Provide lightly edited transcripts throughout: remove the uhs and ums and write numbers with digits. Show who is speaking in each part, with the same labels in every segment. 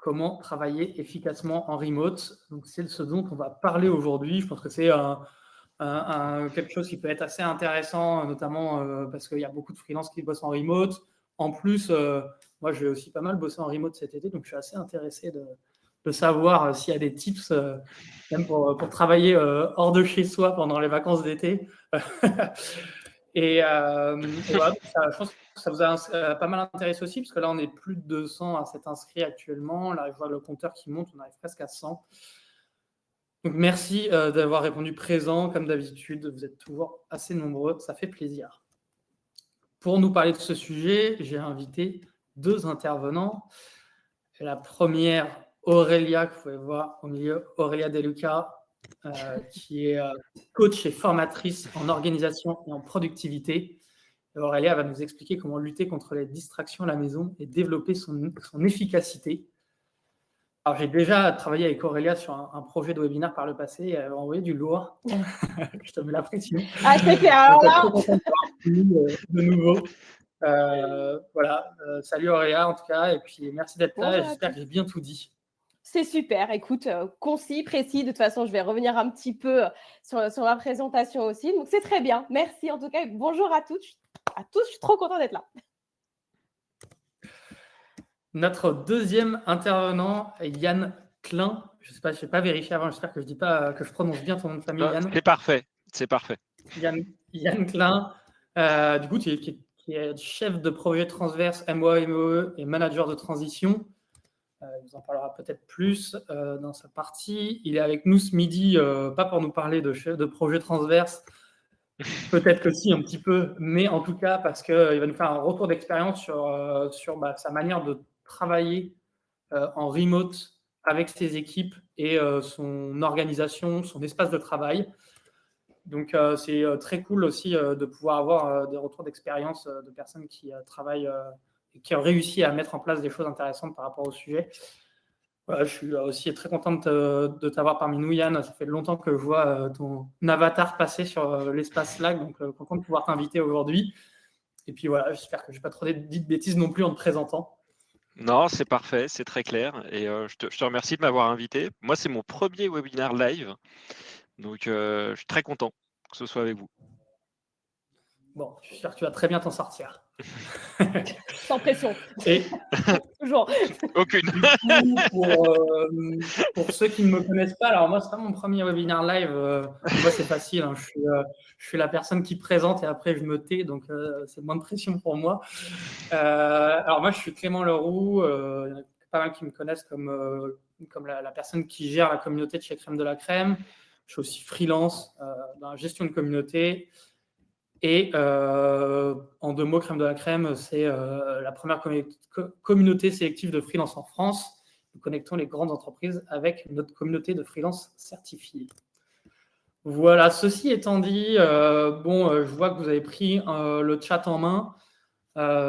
Speaker 1: comment travailler efficacement en remote. Donc, c'est ce dont on va parler aujourd'hui. Je pense que c'est quelque chose qui peut être assez intéressant, notamment parce qu'il y a beaucoup de freelances qui bossent en remote. En plus, moi, j'ai aussi pas mal bossé en remote cet été, donc je suis assez intéressé de savoir s'il y a des tips, même pour travailler hors de chez soi pendant les vacances d'été. Et voilà, je pense que ça vous a pas mal intéressé aussi, parce que là, on est plus de 200 à s'être inscrits actuellement. Là, je vois le compteur qui monte, on arrive presque à 100. Donc, merci d'avoir répondu présent, comme d'habitude. Vous êtes toujours assez nombreux, ça fait plaisir. Pour nous parler de ce sujet, j'ai invité 2 intervenants. La première, Aurélia, que vous pouvez voir au milieu, Aurélia Deluca, qui est coach et formatrice en organisation et en productivité. Et Aurélia va nous expliquer comment lutter contre les distractions à la maison et développer son efficacité. Alors, j'ai déjà travaillé avec Aurélia sur un projet de webinaire par le passé et elle m'a envoyé du lourd. Je te mets la pression.
Speaker 2: Ah, c'est clair. Alors là,
Speaker 1: de nouveau. Voilà. Salut Aurélia, en tout cas. Et puis, merci d'être là. J'espère que j'ai bien tout dit.
Speaker 2: C'est super. Écoute, concis, précis. De toute façon, je vais revenir un petit peu sur ma présentation aussi. Donc, c'est très bien. Merci en tout cas. Bonjour à toutes. Je suis trop contente d'être là.
Speaker 1: Notre deuxième intervenant, Yann Klein. Je sais pas, je n'ai pas vérifié avant. J'espère que je prononce bien ton nom de famille, Yann.
Speaker 3: C'est parfait.
Speaker 1: Yann Klein, du coup, qui est chef de projet transverse MOA, MOE et manager de transition. Il vous en parlera peut-être plus dans sa partie. Il est avec nous ce midi, pas pour nous parler de projet transverse, peut-être que si un petit peu, mais en tout cas parce qu'il va nous faire un retour d'expérience sur sa manière de travailler en remote avec ses équipes et son organisation, son espace de travail. Donc, c'est très cool aussi de pouvoir avoir des retours d'expérience de personnes qui travaillent et qui ont réussi à mettre en place des choses intéressantes par rapport au sujet. Voilà, je suis aussi très contente de t'avoir parmi nous, Yann. Ça fait longtemps que je vois ton avatar passer sur l'espace Slack, donc content de pouvoir t'inviter aujourd'hui. Et puis voilà, j'espère que je n'ai pas trop dit de bêtises non plus en te présentant.
Speaker 3: Non, c'est parfait, c'est très clair. Et je te remercie de m'avoir invité. Moi, c'est mon premier webinaire live. Donc, je suis très content que ce soit avec vous.
Speaker 1: Bon, je suis sûr que tu vas très bien t'en sortir.
Speaker 2: Sans pression.
Speaker 1: Et
Speaker 2: toujours.
Speaker 3: Aucune.
Speaker 1: Du coup, pour ceux qui ne me connaissent pas, alors moi, c'est pas mon premier webinaire live. Moi, c'est facile. Hein. Je suis la personne qui présente et après, je me tais. Donc, c'est moins de pression pour moi. Alors, moi, je suis Clément Leroux. Il y en a pas mal qui me connaissent comme la personne qui gère la communauté de chez Crème de la Crème. Je suis aussi freelance dans la gestion de communauté. Et en 2 mots, Crème de la Crème, c'est la première communauté sélective de freelance en France. Nous connectons les grandes entreprises avec notre communauté de freelance certifiés. Voilà, ceci étant dit, je vois que vous avez pris le chat en main.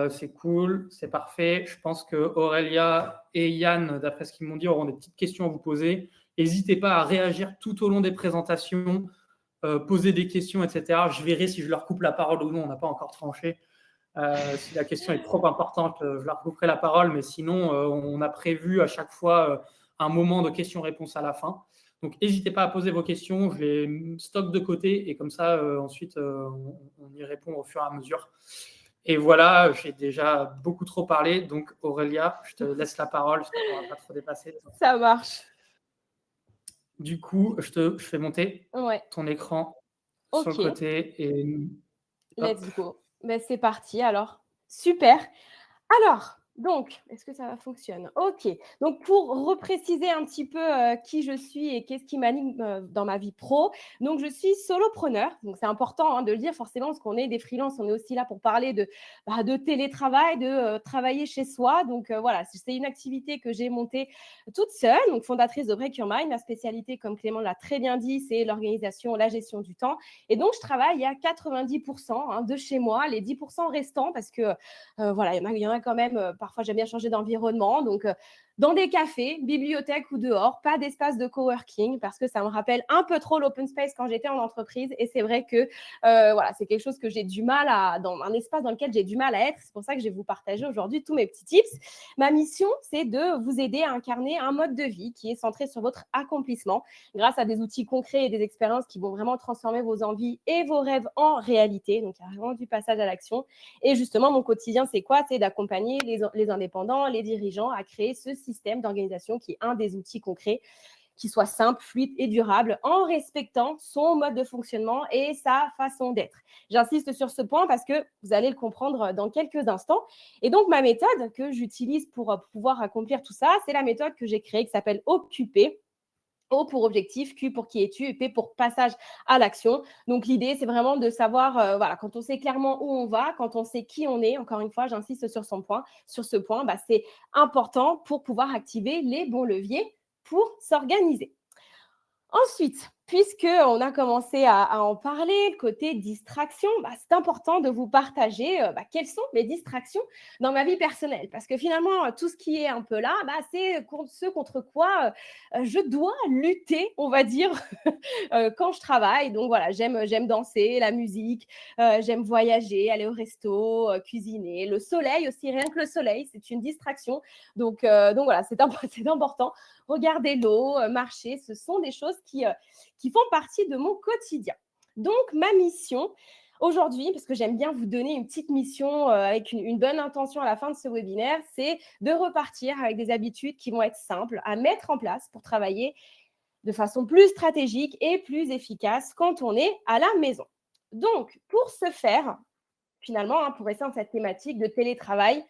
Speaker 1: C'est cool, c'est parfait. Je pense que Aurélia et Yann, d'après ce qu'ils m'ont dit, auront des petites questions à vous poser. N'hésitez pas à réagir tout au long des présentations. Poser des questions, etc. Je verrai si je leur coupe la parole ou non, on n'a pas encore tranché. Si la question est trop importante, je leur couperai la parole, mais sinon, on a prévu à chaque fois un moment de questions-réponses à la fin. Donc, n'hésitez pas à poser vos questions, je les stocke de côté et comme ça, ensuite, on y répond au fur et à mesure. Et voilà, j'ai déjà beaucoup trop parlé, donc Aurélia, je te laisse la parole, j'espère qu'on ne va pas trop dépasser.
Speaker 2: Ça marche.
Speaker 1: Du coup, je fais monter ton écran sur le côté et
Speaker 2: let's go. Ben, c'est parti alors. Super. Alors, donc, est-ce que ça fonctionne? Ok. Donc, pour repréciser un petit peu qui je suis et qu'est-ce qui m'anime dans ma vie pro, donc je suis solopreneur. Donc, c'est important de le dire forcément parce qu'on est des freelances, on est aussi là pour parler de télétravail, de travailler chez soi. Donc, voilà, c'est une activité que j'ai montée toute seule, donc fondatrice de Break Your Mind. Ma spécialité, comme Clément l'a très bien dit, c'est l'organisation, la gestion du temps. Et donc, je travaille à 90% de chez moi, les 10% restants parce que, voilà, il y en a quand même, parfois j'aime bien changer d'environnement, donc dans des cafés, bibliothèques ou dehors, pas d'espace de coworking parce que ça me rappelle un peu trop l'open space quand j'étais en entreprise et c'est vrai que voilà, c'est quelque chose que j'ai du mal dans un espace dans lequel j'ai du mal à être. C'est pour ça que je vais vous partager aujourd'hui tous mes petits tips. Ma mission, c'est de vous aider à incarner un mode de vie qui est centré sur votre accomplissement grâce à des outils concrets et des expériences qui vont vraiment transformer vos envies et vos rêves en réalité. Donc, il y a vraiment du passage à l'action. Et justement, mon quotidien, c'est quoi? C'est d'accompagner les indépendants, les dirigeants à créer ce système d'organisation qui est un des outils concrets qui soit simple, fluide et durable en respectant son mode de fonctionnement et sa façon d'être. J'insiste sur ce point parce que vous allez le comprendre dans quelques instants. Et donc, ma méthode que j'utilise pour pouvoir accomplir tout ça, c'est la méthode que j'ai créée qui s'appelle OQP. O pour objectif, Q pour qui es-tu et P pour passage à l'action. Donc, l'idée, c'est vraiment de savoir, voilà, quand on sait clairement où on va, quand on sait qui on est, encore une fois, j'insiste sur ce point, c'est important pour pouvoir activer les bons leviers pour s'organiser. Ensuite, puisqu'on a commencé à en parler, côté distraction, c'est important de vous partager quelles sont mes distractions dans ma vie personnelle. Parce que finalement, tout ce qui est un peu là, c'est ce contre quoi je dois lutter, on va dire, quand je travaille. Donc voilà, j'aime danser, la musique, j'aime voyager, aller au resto, cuisiner. Le soleil aussi, rien que le soleil, c'est une distraction. Donc voilà, c'est important. Regarder l'eau, marcher, ce sont des choses qui font partie de mon quotidien. Donc, ma mission aujourd'hui, parce que j'aime bien vous donner une petite mission avec une bonne intention à la fin de ce webinaire, c'est de repartir avec des habitudes qui vont être simples à mettre en place pour travailler de façon plus stratégique et plus efficace quand on est à la maison. Donc, pour ce faire, finalement, pour rester dans cette thématique de télétravail,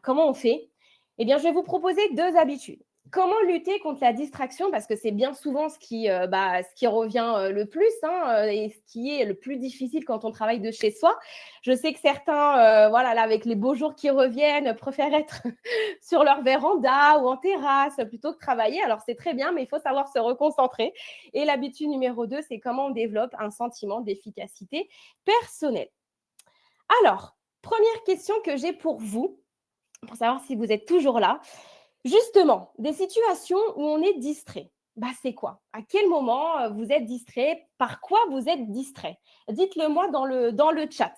Speaker 2: comment on fait? Eh bien, je vais vous proposer 2 habitudes. Comment lutter contre la distraction? Parce que c'est bien souvent ce qui revient le plus et ce qui est le plus difficile quand on travaille de chez soi. Je sais que certains, voilà, là, avec les beaux jours qui reviennent, préfèrent être sur leur véranda ou en terrasse plutôt que travailler. Alors, c'est très bien, mais il faut savoir se reconcentrer. Et l'habitude numéro 2, c'est comment on développe un sentiment d'efficacité personnelle. Alors, première question que j'ai pour vous, pour savoir si vous êtes toujours là. Justement, des situations où on est distrait. C'est quoi? À quel moment vous êtes distrait? Par quoi vous êtes distrait? Dites-le moi dans le chat,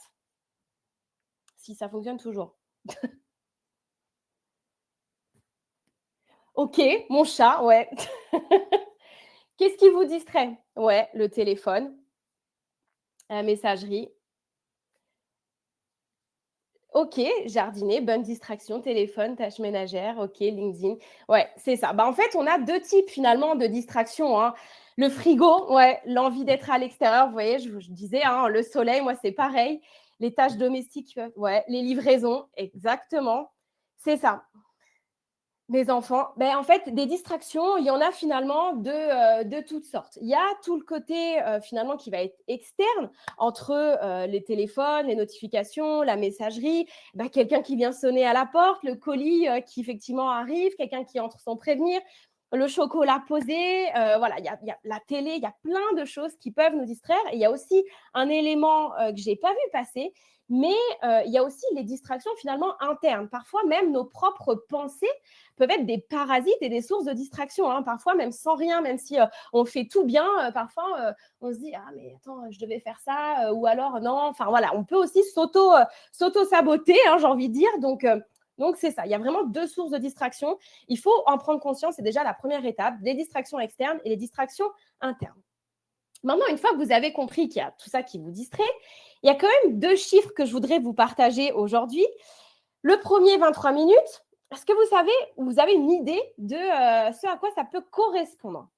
Speaker 2: si ça fonctionne toujours. Ok, mon chat, ouais. Qu'est-ce qui vous distrait? Ouais, le téléphone, la messagerie. Ok, jardiner, bonne distraction, téléphone, tâches ménagères, ok, LinkedIn. Ouais, c'est ça. En fait, on a 2 types finalement de distractions. Le frigo, ouais, l'envie d'être à l'extérieur. Vous voyez, je disais, le soleil, moi, c'est pareil. Les tâches domestiques, ouais, les livraisons, exactement. C'est ça. Les enfants, en fait, des distractions, il y en a finalement de toutes sortes. Il y a tout le côté finalement qui va être externe entre les téléphones, les notifications, la messagerie, quelqu'un qui vient sonner à la porte, le colis qui effectivement arrive, quelqu'un qui entre sans prévenir, le chocolat posé, voilà, il y a la télé, il y a plein de choses qui peuvent nous distraire. Et il y a aussi un élément que je n'ai pas vu passer, mais il y a aussi les distractions finalement internes. Parfois, même nos propres pensées peuvent être des parasites et des sources de distraction. Parfois, même sans rien, même si on fait tout bien, parfois, on se dit « Ah, mais attends, je devais faire ça ou alors non. » Enfin, voilà, on peut aussi s'auto-saboter, j'ai envie de dire. Donc, c'est ça. Il y a vraiment 2 sources de distraction. Il faut en prendre conscience. C'est déjà la première étape, les distractions externes et les distractions internes. Maintenant, une fois que vous avez compris qu'il y a tout ça qui vous distrait, il y a quand même 2 chiffres que je voudrais vous partager aujourd'hui. Le premier, 23 minutes. Est-ce que vous avez une idée de ce à quoi ça peut correspondre?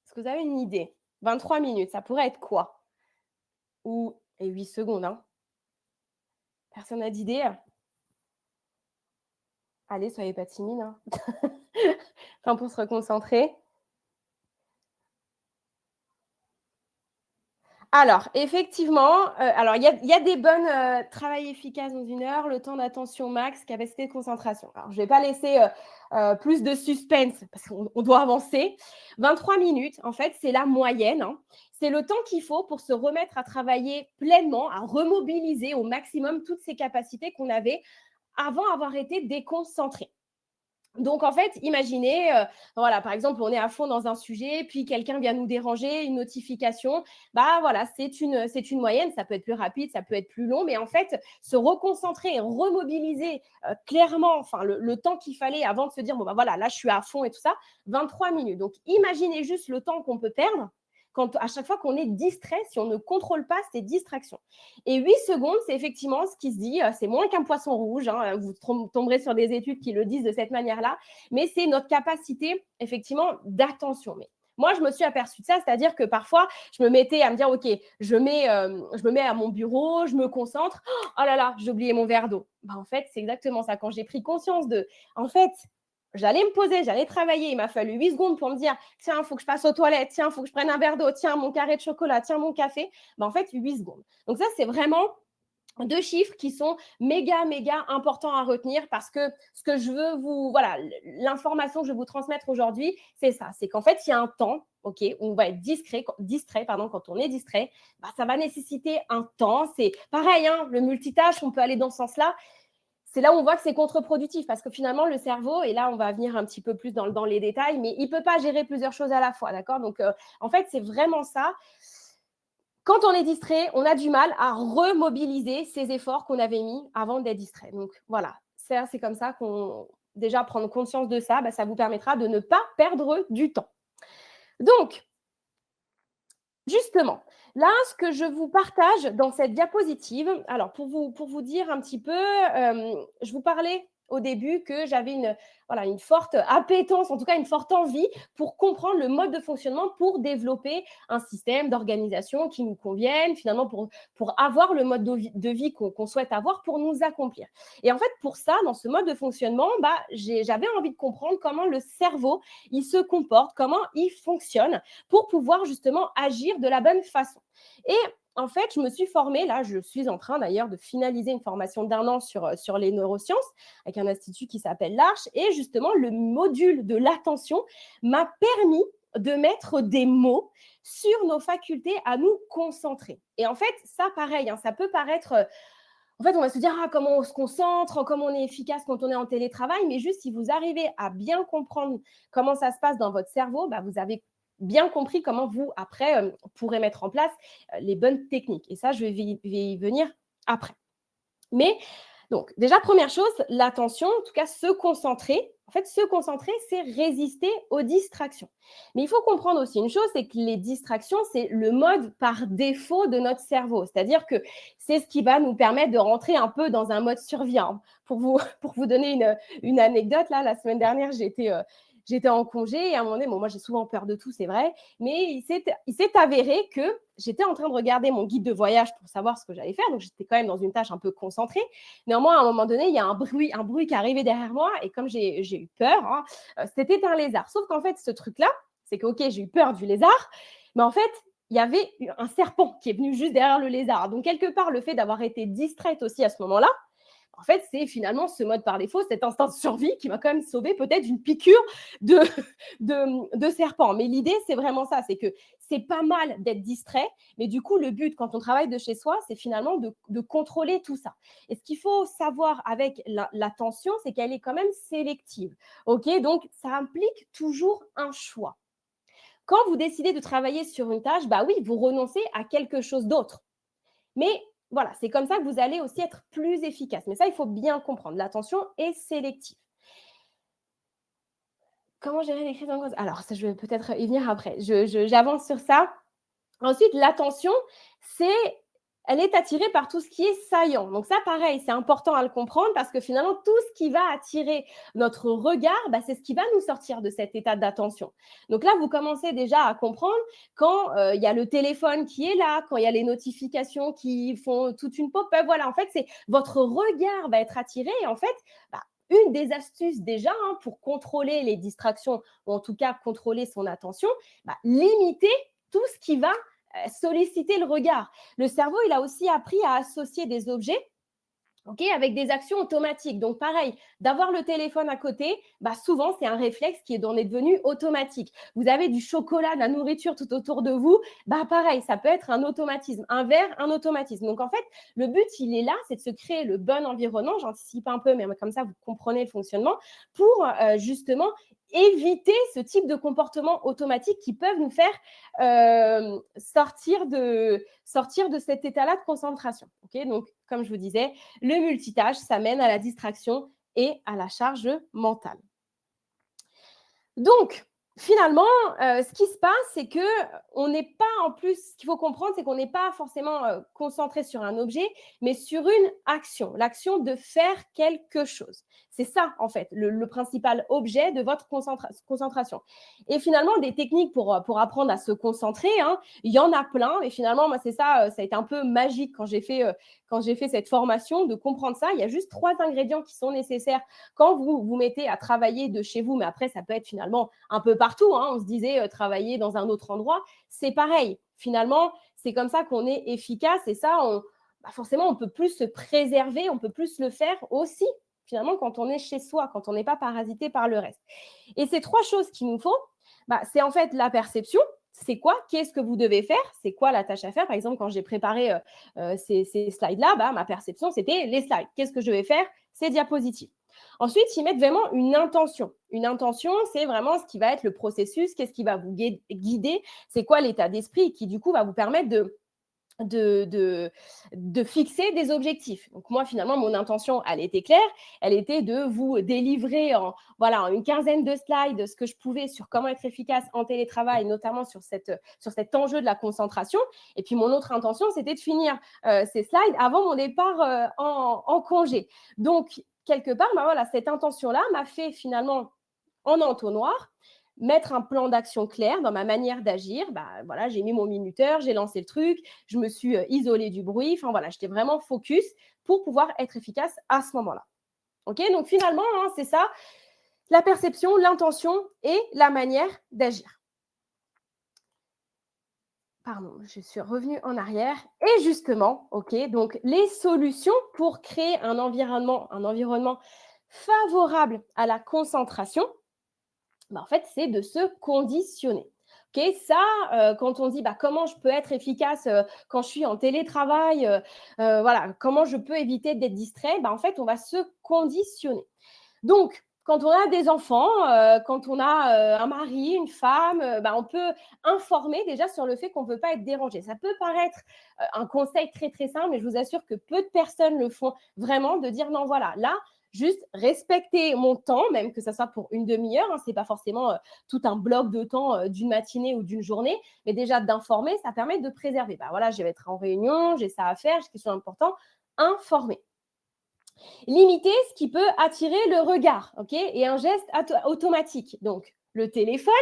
Speaker 2: Est-ce que vous avez une idée? 23 minutes, ça pourrait être quoi? Et 8 secondes. Personne n'a d'idée? Allez, soyez pas timide. Pour se reconcentrer. Alors, effectivement, il y a des bonnes travail efficace dans 1 heure, le temps d'attention max, capacité de concentration. Alors, je ne vais pas laisser plus de suspense parce qu'on doit avancer. 23 minutes, en fait, c'est la moyenne. C'est le temps qu'il faut pour se remettre à travailler pleinement, à remobiliser au maximum toutes ces capacités qu'on avait avant d'avoir été déconcentré. Donc, en fait, imaginez, voilà, par exemple, on est à fond dans un sujet, puis quelqu'un vient nous déranger, une notification. Bah voilà, c'est une moyenne. Ça peut être plus rapide, ça peut être plus long, mais en fait, se reconcentrer, remobiliser clairement, enfin, le temps qu'il fallait avant de se dire, bon, bah voilà, là, je suis à fond et tout ça, 23 minutes. Donc, imaginez juste le temps qu'on peut perdre à chaque fois qu'on est distrait, si on ne contrôle pas ces distractions. Et 8 secondes, c'est effectivement ce qui se dit, c'est moins qu'un poisson rouge, hein, vous tomberez sur des études qui le disent de cette manière-là, mais c'est notre capacité, effectivement, d'attention. Mais moi, je me suis aperçue de ça, c'est-à-dire que parfois, je me mettais à me dire, OK, je me mets à mon bureau, je me concentre, oh là là, j'ai oublié mon verre d'eau. Bah, en fait, c'est exactement ça. Quand j'ai pris conscience en fait, j'allais me poser, j'allais travailler. Il m'a fallu 8 secondes pour me dire, tiens, il faut que je passe aux toilettes, tiens, il faut que je prenne un verre d'eau, tiens, mon carré de chocolat, tiens, mon café. Bah, en fait, 8 secondes. Donc ça, c'est vraiment 2 chiffres qui sont méga, méga importants à retenir parce que ce que je veux voilà, l'information que je veux vous transmettre aujourd'hui, c'est ça. C'est qu'en fait, il y a un temps, OK, où on va être distrait, pardon, quand on est distrait, bah, ça va nécessiter un temps. C'est pareil, hein, le multitâche, on peut aller dans ce sens-là. C'est là où on voit que c'est contre-productif parce que finalement, le cerveau, et là, on va venir un petit peu plus dans les détails, mais il ne peut pas gérer plusieurs choses à la fois, d'accord? Donc, en fait, c'est vraiment ça. Quand on est distrait, on a du mal à remobiliser ces efforts qu'on avait mis avant d'être distrait. Donc, voilà, c'est comme ça qu'on… Déjà, prendre conscience de ça, bah, ça vous permettra de ne pas perdre du temps. Donc, justement, là, ce que je vous partage dans cette diapositive, alors pour vous dire un petit peu, je vous parlais au début que j'avais une forte appétence, en tout cas une forte envie pour comprendre le mode de fonctionnement, pour développer un système d'organisation qui nous convienne, finalement pour avoir le mode de vie qu'on souhaite avoir pour nous accomplir. Et en fait, pour ça, dans ce mode de fonctionnement, bah, j'avais envie de comprendre comment le cerveau, il se comporte, comment il fonctionne, pour pouvoir justement agir de la bonne façon. Et en fait, je me suis formée, là, je suis en train d'ailleurs de finaliser une formation d'1 an sur les neurosciences avec un institut qui s'appelle l'Arche. Et justement, le module de l'attention m'a permis de mettre des mots sur nos facultés à nous concentrer. Et en fait, ça, pareil, hein, ça peut paraître… En fait, on va se dire, comment on se concentre, comment on est efficace quand on est en télétravail, mais juste si vous arrivez à bien comprendre comment ça se passe dans votre cerveau, bah, vous avez bien compris comment vous, après, pourrez mettre en place les bonnes techniques. Et ça, je vais y venir après. Mais donc, déjà, première chose, l'attention, en tout cas, se concentrer. En fait, se concentrer, c'est résister aux distractions. Mais il faut comprendre aussi une chose, c'est que les distractions, c'est le mode par défaut de notre cerveau. C'est-à-dire que c'est ce qui va nous permettre de rentrer un peu dans un mode survie. Pour vous donner une anecdote, là, la semaine dernière, j'étais en congé et à un moment donné, bon, moi j'ai souvent peur de tout, c'est vrai, mais il s'est avéré que j'étais en train de regarder mon guide de voyage pour savoir ce que j'allais faire, donc j'étais quand même dans une tâche un peu concentrée. Néanmoins, à un moment donné, il y a un bruit qui arrivait derrière moi et comme j'ai eu peur, hein, c'était un lézard. Sauf qu'en fait, ce truc-là, c'est que, ok, j'ai eu peur du lézard, mais en fait, il y avait un serpent qui est venu juste derrière le lézard. Donc, quelque part, le fait d'avoir été distraite aussi à ce moment-là, en fait, c'est finalement ce mode par défaut, cet instinct de survie qui m'a quand même sauvé peut-être d'une piqûre de, de serpent. Mais l'idée, c'est vraiment ça, c'est que c'est pas mal d'être distrait, mais du coup, le but, quand on travaille de chez soi, c'est finalement de contrôler tout ça. Et ce qu'il faut savoir avec l'attention, c'est qu'elle est quand même sélective. OK, donc ça implique toujours un choix. Quand vous décidez de travailler sur une tâche, bah oui, vous renoncez à quelque chose d'autre. Mais voilà, c'est comme ça que vous allez aussi être plus efficace. Mais ça, il faut bien comprendre. L'attention est sélective. Comment gérer les crises d'angoisse? Alors, ça, je vais peut-être y venir après. J'avance sur ça. Ensuite, l'attention, elle est attirée par tout ce qui est saillant. Donc ça, pareil, c'est important à le comprendre parce que finalement, tout ce qui va attirer notre regard, bah, c'est ce qui va nous sortir de cet état d'attention. Donc là, vous commencez déjà à comprendre quand il y a le téléphone qui est là, quand il y a les notifications qui font toute une pop-up. Voilà, en fait, c'est votre regard va être attiré et en fait, bah, une des astuces déjà pour contrôler les distractions ou en tout cas contrôler son attention, bah, limiter tout ce qui va solliciter le regard. Le cerveau, il a aussi appris à associer des objets avec des actions automatiques. Donc, pareil, d'avoir le téléphone à côté, souvent, c'est un réflexe qui est devenu automatique. Vous avez du chocolat, de la nourriture tout autour de vous, pareil, ça peut être un automatisme. Un verre, un automatisme. Donc, en fait, le but, il est là, c'est de se créer le bon environnement. J'anticipe un peu, mais comme ça, vous comprenez le fonctionnement pour justement éviter ce type de comportement automatique qui peuvent nous faire sortir de cet état-là de concentration. Donc, comme je vous disais, le multitâche, ça mène à la distraction et à la charge mentale. Donc, finalement, ce qui se passe, c'est qu'on n'est pas en plus, ce qu'il faut comprendre, c'est qu'on n'est pas forcément concentré sur un objet, mais sur une action, l'action de faire quelque chose. C'est ça, en fait, le principal objet de votre concentration. Et finalement, des techniques pour apprendre à se concentrer, il y en a plein. Et finalement, moi, c'est ça, ça a été un peu magique quand j'ai fait cette formation, de comprendre ça. Il y a juste 3 ingrédients qui sont nécessaires quand vous vous mettez à travailler de chez vous, mais après, ça peut être finalement un peu partout. On se disait travailler dans un autre endroit. C'est pareil. Finalement, c'est comme ça qu'on est efficace et ça, forcément, on peut plus se préserver, on peut plus le faire aussi, finalement, quand on est chez soi, quand on n'est pas parasité par le reste. Et ces 3 choses qu'il nous faut, c'est en fait la perception. C'est quoi? Qu'est-ce que vous devez faire? C'est quoi la tâche à faire? Par exemple, quand j'ai préparé ces slides-là, ma perception, c'était les slides. Qu'est-ce que je devais faire? Ces diapositives. Ensuite, ils mettent vraiment une intention. Une intention, c'est vraiment ce qui va être le processus, qu'est-ce qui va vous guider, c'est quoi l'état d'esprit qui, du coup, va vous permettre de fixer des objectifs. Donc moi, finalement, mon intention, elle était claire. Elle était de vous délivrer en une quinzaine de slides ce que je pouvais sur comment être efficace en télétravail, notamment sur cet enjeu de la concentration. Et puis, mon autre intention, c'était de finir ces slides avant mon départ en congé. Donc, quelque part, cette intention-là m'a fait finalement en entonnoir mettre un plan d'action clair dans ma manière d'agir. J'ai mis mon minuteur, j'ai lancé le truc, je me suis isolée du bruit. J'étais vraiment focus pour pouvoir être efficace à ce moment-là. Donc finalement, c'est ça, la perception, l'intention et la manière d'agir. Pardon, je suis revenue en arrière. Et justement, donc les solutions pour créer un environnement favorable à la concentration, en fait, c'est de se conditionner. Ça, quand on dit comment je peux être efficace quand je suis en télétravail, comment je peux éviter d'être distrait, en fait, on va se conditionner. Donc, quand on a des enfants, quand on a un mari, une femme, on peut informer déjà sur le fait qu'on ne veut pas être dérangé. Ça peut paraître un conseil très, très simple, mais je vous assure que peu de personnes le font vraiment, de dire non, voilà, là, juste respecter mon temps, même que ça soit pour une demi-heure. Ce n'est pas forcément tout un bloc de temps d'une matinée ou d'une journée, mais déjà d'informer, ça permet de préserver. Je vais être en réunion, j'ai ça à faire, j'ai quelque chose d'important, informer. Limiter ce qui peut attirer le regard, et un geste automatique. Donc, le téléphone,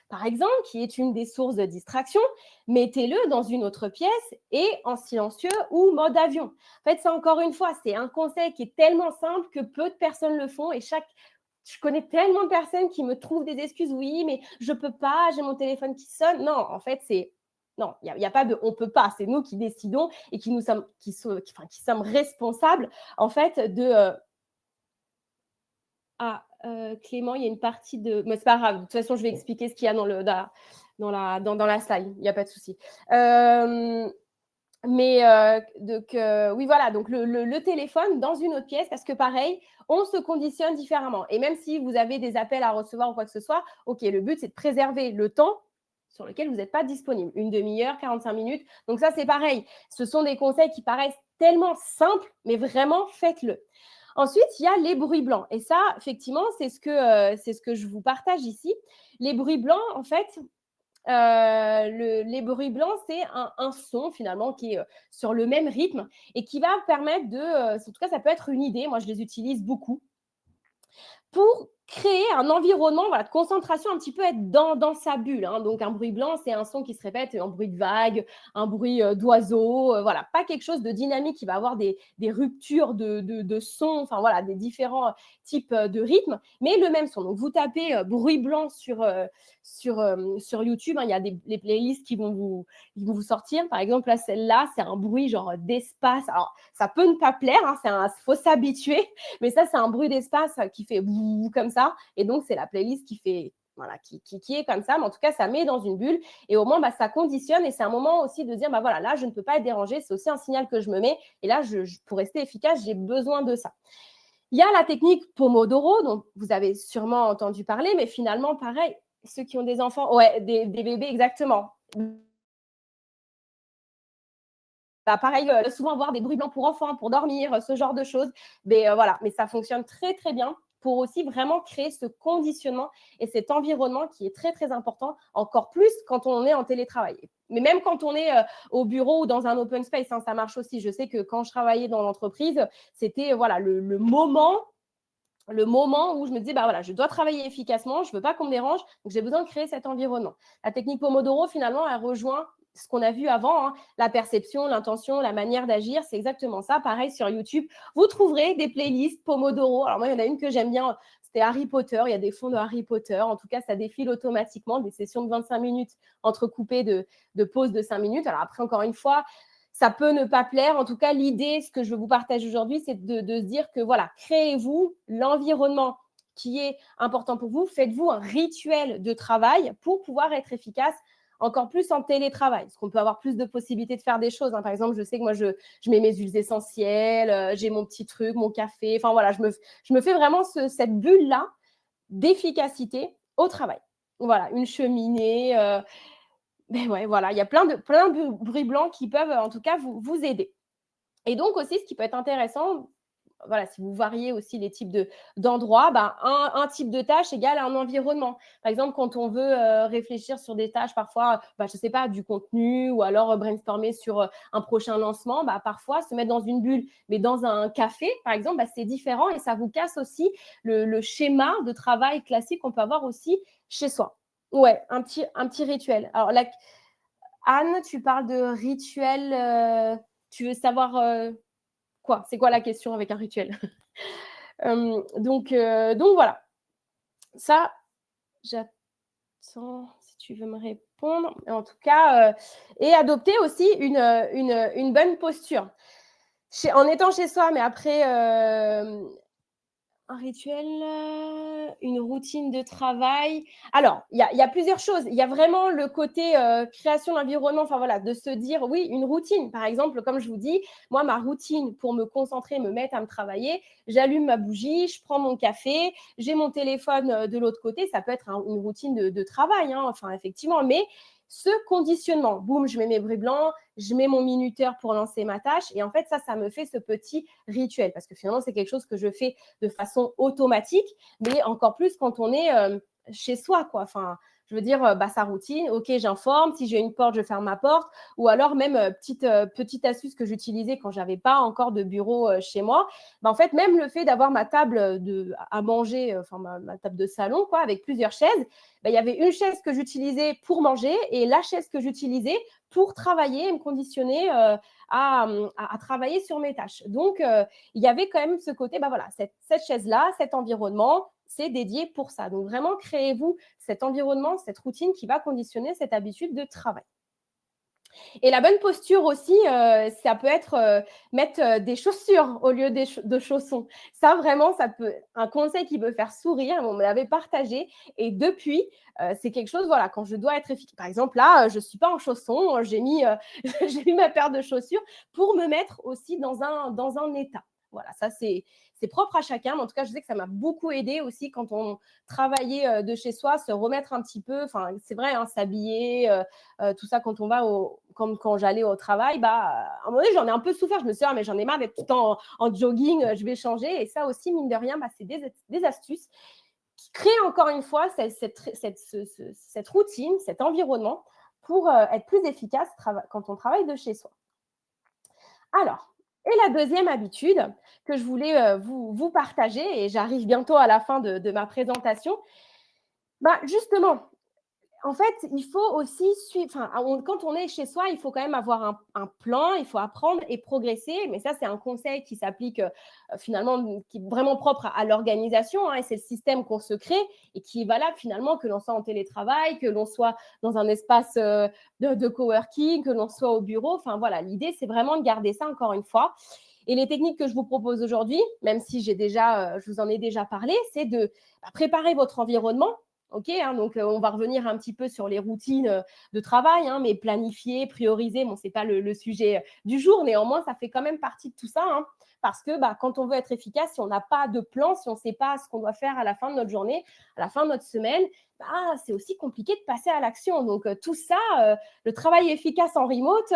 Speaker 2: par exemple, qui est une des sources de distraction, mettez-le dans une autre pièce et en silencieux ou mode avion. En fait, ça, encore une fois, c'est un conseil qui est tellement simple que peu de personnes le font et je connais tellement de personnes qui me trouvent des excuses. Oui, mais je ne peux pas, j'ai mon téléphone qui sonne. Non, en fait, non, il n'y a pas de on ne peut pas. C'est nous qui décidons et qui sommes responsables, en fait, de… Clément, il y a une partie de… Mais c'est pas grave, de toute façon, je vais expliquer ce qu'il y a dans la slide, il n'y a pas de souci. Oui, voilà, donc le téléphone dans une autre pièce, parce que pareil, on se conditionne différemment. Et même si vous avez des appels à recevoir ou quoi que ce soit, le but, c'est de préserver le temps sur lequel vous n'êtes pas disponible. Une demi-heure, 45 minutes. Donc ça, c'est pareil. Ce sont des conseils qui paraissent tellement simples, mais vraiment, faites-le. Ensuite, il y a les bruits blancs. Et ça, effectivement, c'est ce que je vous partage ici. Les bruits blancs, en fait, les bruits blancs, c'est un son finalement qui est sur le même rythme et qui va permettre en tout cas, ça peut être une idée. Moi, je les utilise beaucoup pour créer un environnement de concentration, un petit peu être dans sa bulle. Donc, un bruit blanc, c'est un son qui se répète, un bruit de vague, un bruit d'oiseau. Voilà, pas quelque chose de dynamique qui va avoir des ruptures de son, enfin voilà, des différents types de rythmes, mais le même son. Donc, vous tapez bruit blanc sur YouTube, il y a les playlists qui vont vous sortir. Par exemple, là, celle-là, c'est un bruit genre d'espace. Alors, ça peut ne pas plaire, faut s'habituer, mais ça, c'est un bruit d'espace qui fait comme ça. Et donc, c'est la playlist qui fait, voilà, qui est comme ça. Mais en tout cas, ça met dans une bulle. Et au moins, ça conditionne. Et c'est un moment aussi de dire, voilà, là, je ne peux pas être dérangée. C'est aussi un signal que je me mets. Et là, pour rester efficace, j'ai besoin de ça. Il y a la technique Pomodoro, dont vous avez sûrement entendu parler. Mais finalement, pareil, ceux qui ont des enfants, ouais, des bébés, exactement. Pareil, souvent avoir des bruits blancs pour enfants, pour dormir, ce genre de choses. Mais voilà, mais ça fonctionne très, très bien pour aussi vraiment créer ce conditionnement et cet environnement qui est très, très important, encore plus quand on est en télétravail. Mais même quand on est au bureau ou dans un open space, ça marche aussi. Je sais que quand je travaillais dans l'entreprise, c'était voilà, le moment où je me disais, voilà, je dois travailler efficacement, je ne veux pas qu'on me dérange, donc j'ai besoin de créer cet environnement. La technique Pomodoro, finalement, elle rejoint ce qu'on a vu avant, la perception, l'intention, la manière d'agir, c'est exactement ça. Pareil, sur YouTube, vous trouverez des playlists Pomodoro. Alors moi, il y en a une que j'aime bien, c'était Harry Potter, il y a des fonds de Harry Potter. En tout cas, ça défile automatiquement, des sessions de 25 minutes entrecoupées de pauses de 5 minutes. Alors après, encore une fois, ça peut ne pas plaire. En tout cas, l'idée, ce que je vous partage aujourd'hui, c'est de se dire que voilà, créez-vous l'environnement qui est important pour vous. Faites-vous un rituel de travail pour pouvoir être efficace, encore plus en télétravail, parce qu'on peut avoir plus de possibilités de faire des choses. Par exemple, je sais que moi, je mets mes huiles essentielles, j'ai mon petit truc, mon café. Enfin voilà, je me fais vraiment cette bulle-là d'efficacité au travail. Voilà, une cheminée. Mais ouais, voilà, il y a plein de bruits blancs qui peuvent en tout cas vous aider. Et donc aussi, ce qui peut être intéressant, voilà, si vous variez aussi les types d'endroits, un type de tâche égale un environnement. Par exemple, quand on veut réfléchir sur des tâches, parfois, je ne sais pas, du contenu ou alors brainstormer sur un prochain lancement, parfois se mettre dans une bulle. Mais dans un café, par exemple, c'est différent et ça vous casse aussi le schéma de travail classique qu'on peut avoir aussi chez soi. Ouais, un petit rituel. Alors, Anne, tu parles de rituel. Tu veux savoir quoi? C'est quoi la question avec un rituel? Donc voilà. Ça, j'attends si tu veux me répondre. En tout cas, et adopter aussi une bonne posture. En étant chez soi, mais après, un rituel, une routine de travail. Alors, il y a plusieurs choses. Il y a vraiment le côté création d'environnement, enfin voilà, de se dire, oui, une routine. Par exemple, comme je vous dis, moi, ma routine pour me concentrer, me mettre à me travailler, j'allume ma bougie, je prends mon café, j'ai mon téléphone de l'autre côté. Ça peut être une routine de travail, enfin, effectivement, mais ce conditionnement, boum, je mets mes bruits blancs, je mets mon minuteur pour lancer ma tâche. Et en fait, ça me fait ce petit rituel parce que finalement, c'est quelque chose que je fais de façon automatique, mais encore plus quand on est chez soi, quoi. Enfin, je veux dire, sa routine, ok, j'informe, si j'ai une porte, je ferme ma porte, ou alors même petite astuce que j'utilisais quand j'avais pas encore de bureau chez moi, en fait, même le fait d'avoir ma table à manger, enfin ma table de salon, quoi, avec plusieurs chaises, il y avait une chaise que j'utilisais pour manger et la chaise que j'utilisais pour travailler et me conditionner à travailler sur mes tâches. Donc, il y avait quand même ce côté, voilà, cette chaise-là, cet environnement, c'est dédié pour ça. Donc, vraiment, créez-vous cet environnement, cette routine qui va conditionner cette habitude de travail. Et la bonne posture aussi, ça peut être mettre des chaussures au lieu de chaussons. Ça, vraiment, ça peut un conseil qui peut faire sourire. On me l'avait partagé. Et depuis, c'est quelque chose, voilà, quand je dois être efficace. Par exemple, là, je ne suis pas en chaussons. J'ai mis ma paire de chaussures pour me mettre aussi dans un état. Voilà, ça, c'est propre à chacun. Mais en tout cas, je sais que ça m'a beaucoup aidé aussi quand on travaillait de chez soi, se remettre un petit peu. Enfin, c'est vrai, s'habiller, tout ça quand on va quand j'allais au travail, à un moment donné, j'en ai un peu souffert. Je me suis dit, mais j'en ai marre d'être tout le temps en jogging, je vais changer. Et ça aussi, mine de rien, c'est des astuces qui créent encore une fois cette routine, cet environnement pour être plus efficace quand on travaille de chez soi. Alors, Et la deuxième habitude que je voulais vous partager, et j'arrive bientôt à la fin de ma présentation, justement, en fait, il faut aussi suivre, quand on est chez soi, il faut quand même avoir un plan, il faut apprendre et progresser. Mais ça, c'est un conseil qui s'applique finalement, qui est vraiment propre à l'organisation, hein, et c'est le système qu'on se crée et qui est valable finalement, que l'on soit en télétravail, que l'on soit dans un espace de coworking, que l'on soit au bureau. Enfin voilà, l'idée, c'est vraiment de garder ça encore une fois. Et les techniques que je vous propose aujourd'hui, même si je vous en ai déjà parlé, c'est de préparer votre environnement. Ok, hein, donc on va revenir un petit peu sur les routines de travail, hein, mais planifier, prioriser, bon, c'est pas le sujet du jour, néanmoins, ça fait quand même partie de tout ça, hein, parce que quand on veut être efficace, si on n'a pas de plan, si on ne sait pas ce qu'on doit faire à la fin de notre journée, à la fin de notre semaine, c'est aussi compliqué de passer à l'action. Donc tout ça, le travail efficace en remote,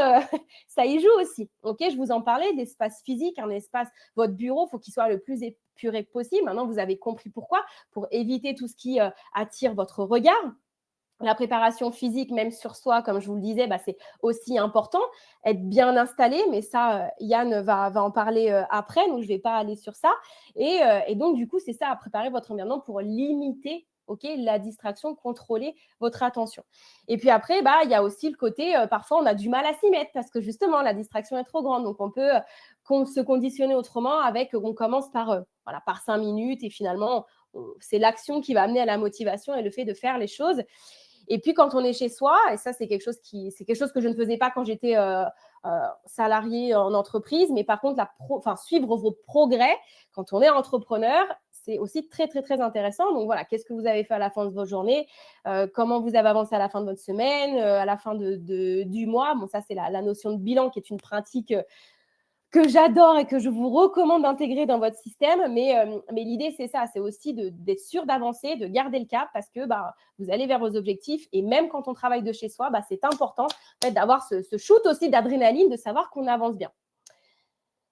Speaker 2: ça y joue aussi. Ok, je vous en parlais d'espace physique, un espace, votre bureau, il faut qu'il soit le plus épuré possible. Maintenant, vous avez compris pourquoi, pour éviter tout ce qui attire votre regard. La préparation physique, même sur soi, comme je vous le disais, c'est aussi important. Être bien installé, mais ça, Yann va en parler après, donc je ne vais pas aller sur ça. Et donc, du coup, c'est ça, à préparer votre environnement pour limiter la distraction, contrôler votre attention. Et puis après, il y a aussi le côté, parfois, on a du mal à s'y mettre parce que justement, la distraction est trop grande. Donc, on peut se conditionner autrement on commence par 5 minutes et finalement, c'est l'action qui va amener à la motivation et le fait de faire les choses. Et puis, quand on est chez soi, et ça, c'est quelque chose que je ne faisais pas quand j'étais salariée en entreprise, mais par contre, suivre vos progrès quand on est entrepreneur, c'est aussi très, très, très intéressant. Donc, voilà, qu'est-ce que vous avez fait à la fin de votre journée, comment vous avez avancé à la fin de votre semaine, à la fin du mois. Bon, ça, c'est la notion de bilan qui est une pratique que j'adore et que je vous recommande d'intégrer dans votre système. Mais l'idée, c'est ça, c'est aussi d'être sûr d'avancer, de garder le cap parce que vous allez vers vos objectifs. Et même quand on travaille de chez soi, c'est important en fait, d'avoir ce shoot aussi d'adrénaline, de savoir qu'on avance bien.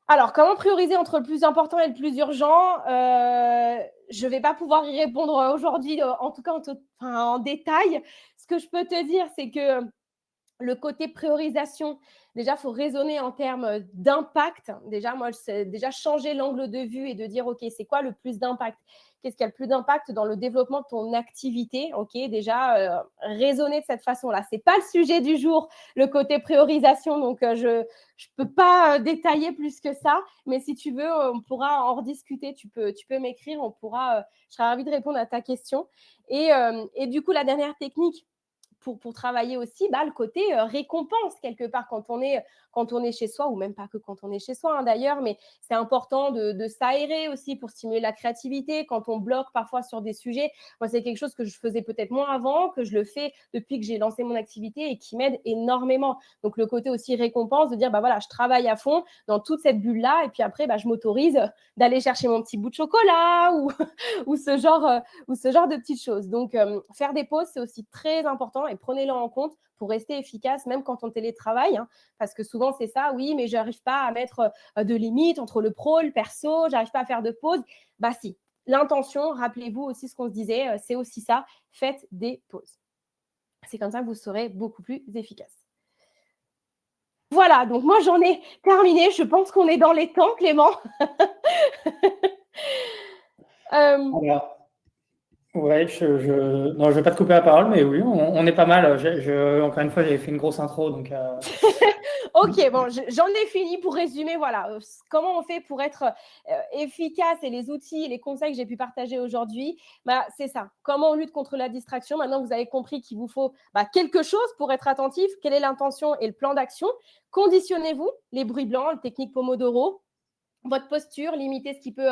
Speaker 2: Alors, comment prioriser entre le plus important et le plus urgent ? Je ne vais pas pouvoir y répondre aujourd'hui, en tout cas en détail. Ce que je peux te dire, c'est que le côté priorisation, déjà, il faut raisonner en termes d'impact. Déjà changer l'angle de vue et de dire, OK, c'est quoi le plus d'impact ? Qu'est-ce qui a le plus d'impact dans le développement de ton activité ? OK, déjà, raisonner de cette façon-là. Ce n'est pas le sujet du jour, le côté priorisation. Donc, je ne peux pas détailler plus que ça. Mais si tu veux, on pourra en rediscuter. Tu peux m'écrire. Je serai ravie de répondre à ta question. Et du coup, la dernière technique, pour travailler aussi le côté récompense quelque part quand on est chez soi, ou même pas que quand on est chez soi d'ailleurs, mais c'est important de s'aérer aussi pour stimuler la créativité quand on bloque parfois sur des sujets. Moi, c'est quelque chose que je faisais peut-être moins avant, que je le fais depuis que j'ai lancé mon activité et qui m'aide énormément. Donc, le côté aussi récompense, de dire, voilà, je travaille à fond dans toute cette bulle-là et puis après, je m'autorise d'aller chercher mon petit bout de chocolat ou ce genre de petites choses. Donc, faire des pauses, c'est aussi très important et prenez-le en compte pour rester efficace, même quand on télétravaille, hein, parce que souvent, c'est ça, oui, mais je n'arrive pas à mettre de limites entre le pro, le perso, je n'arrive pas à faire de pause. Si, l'intention, rappelez-vous aussi ce qu'on se disait, c'est aussi ça, faites des pauses. C'est comme ça que vous serez beaucoup plus efficace. Voilà, donc moi, j'en ai terminé. Je pense qu'on est dans les temps, Clément.
Speaker 1: Alors, ouais, non, je vais pas te couper la parole, mais oui, on est pas mal. Encore une fois, j'avais fait une grosse intro, donc.
Speaker 2: Ok, bon, j'en ai fini pour résumer. Voilà, comment on fait pour être efficace et les outils et les conseils que j'ai pu partager aujourd'hui, c'est ça. Comment on lutte contre la distraction ? Maintenant, vous avez compris qu'il vous faut quelque chose pour être attentif. Quelle est l'intention et le plan d'action ? Conditionnez-vous les bruits blancs, la technique Pomodoro. Votre posture, limitez ce qui peut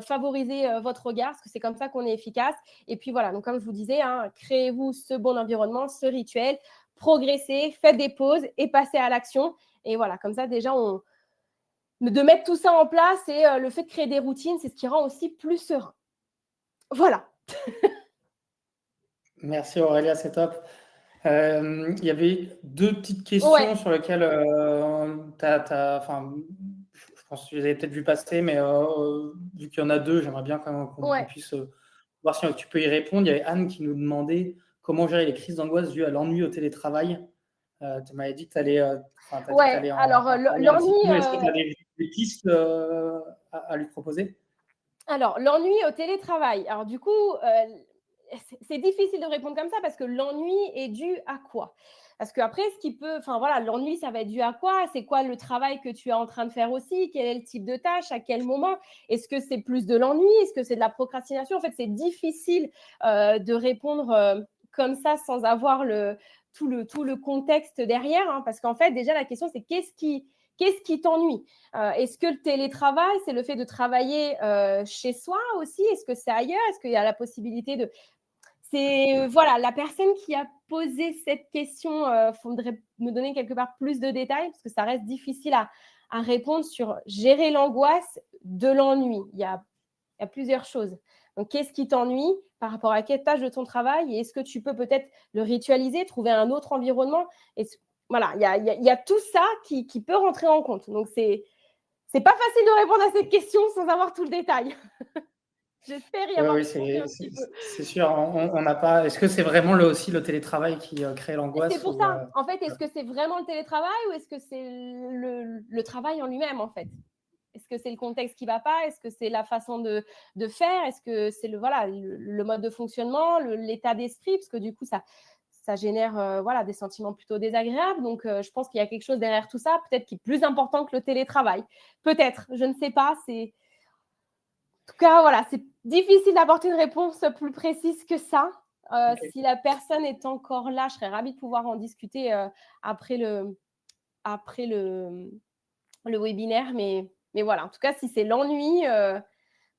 Speaker 2: favoriser votre regard, parce que c'est comme ça qu'on est efficace. Et puis voilà, donc comme je vous disais, créez-vous ce bon environnement, ce rituel, progressez, faites des pauses et passez à l'action. Et voilà, comme ça déjà, de mettre tout ça en place et le fait de créer des routines, c'est ce qui rend aussi plus serein. Voilà.
Speaker 1: Merci Aurélia, c'est top. Il y avait deux petites questions sur lesquelles je pense que vous avez peut-être vu passer, mais vu qu'il y en a deux, j'aimerais bien quand même qu'on puisse voir si tu peux y répondre. Il y avait Anne qui nous demandait comment gérer les crises d'angoisse dues à l'ennui au télétravail. Tu m'avais dit que tu allais.
Speaker 2: Alors, l'ennui.
Speaker 1: Est-ce que tu as des pistes à lui proposer?
Speaker 2: Alors, l'ennui au télétravail. Alors du coup, c'est difficile de répondre comme ça parce que l'ennui est dû à quoi? Parce qu'après ce qui peut enfin voilà, l'ennui ça va être dû à quoi? C'est quoi le travail que tu es en train de faire aussi? Quel est le type de tâche? À quel moment? Est-ce que c'est plus de l'ennui? Est-ce que c'est de la procrastination? En fait, c'est difficile, de répondre, comme ça sans avoir tout le contexte derrière, hein, parce qu'en fait déjà la question c'est qu'est-ce qui t'ennuie? Est-ce que le télétravail, c'est le fait de travailler chez soi aussi? Est-ce que c'est ailleurs? Est-ce qu'il y a la possibilité de... C'est voilà, la personne qui a posé cette question, faudrait me donner quelque part plus de détails parce que ça reste difficile à répondre sur gérer l'angoisse de l'ennui. Il y a plusieurs choses. Donc, qu'est-ce qui t'ennuie par rapport à quelle tâche de ton travail? Et est-ce que tu peux peut-être le ritualiser, trouver un autre environnement? Et voilà, il y a tout ça qui peut rentrer en compte. Donc, c'est pas facile de répondre à cette question sans avoir tout le détail. J'espère y
Speaker 1: Oui,
Speaker 2: avoir
Speaker 1: oui,
Speaker 2: répondu un petit peu.
Speaker 1: c'est sûr. On n'a pas. Est-ce que c'est vraiment aussi le télétravail qui crée
Speaker 2: C'est
Speaker 1: l'angoisse
Speaker 2: pour
Speaker 1: ou
Speaker 2: ça. En fait, est-ce que c'est vraiment le télétravail ou est-ce que c'est le travail en lui-même, en fait? Est-ce que c'est le contexte qui ne va pas? Est-ce que c'est la façon de faire? Est-ce que c'est voilà, le mode de fonctionnement, l'état d'esprit? Parce que du coup, ça génère voilà, des sentiments plutôt désagréables. Donc, je pense qu'il y a quelque chose derrière tout ça, peut-être qui est plus important que le télétravail. Peut-être, je ne sais pas. En tout cas, voilà, c'est difficile d'apporter une réponse plus précise que ça.
Speaker 1: Ok.
Speaker 2: Si la personne est encore là, je serais ravie de pouvoir en discuter après le webinaire. Mais voilà, en tout cas, si c'est l'ennui,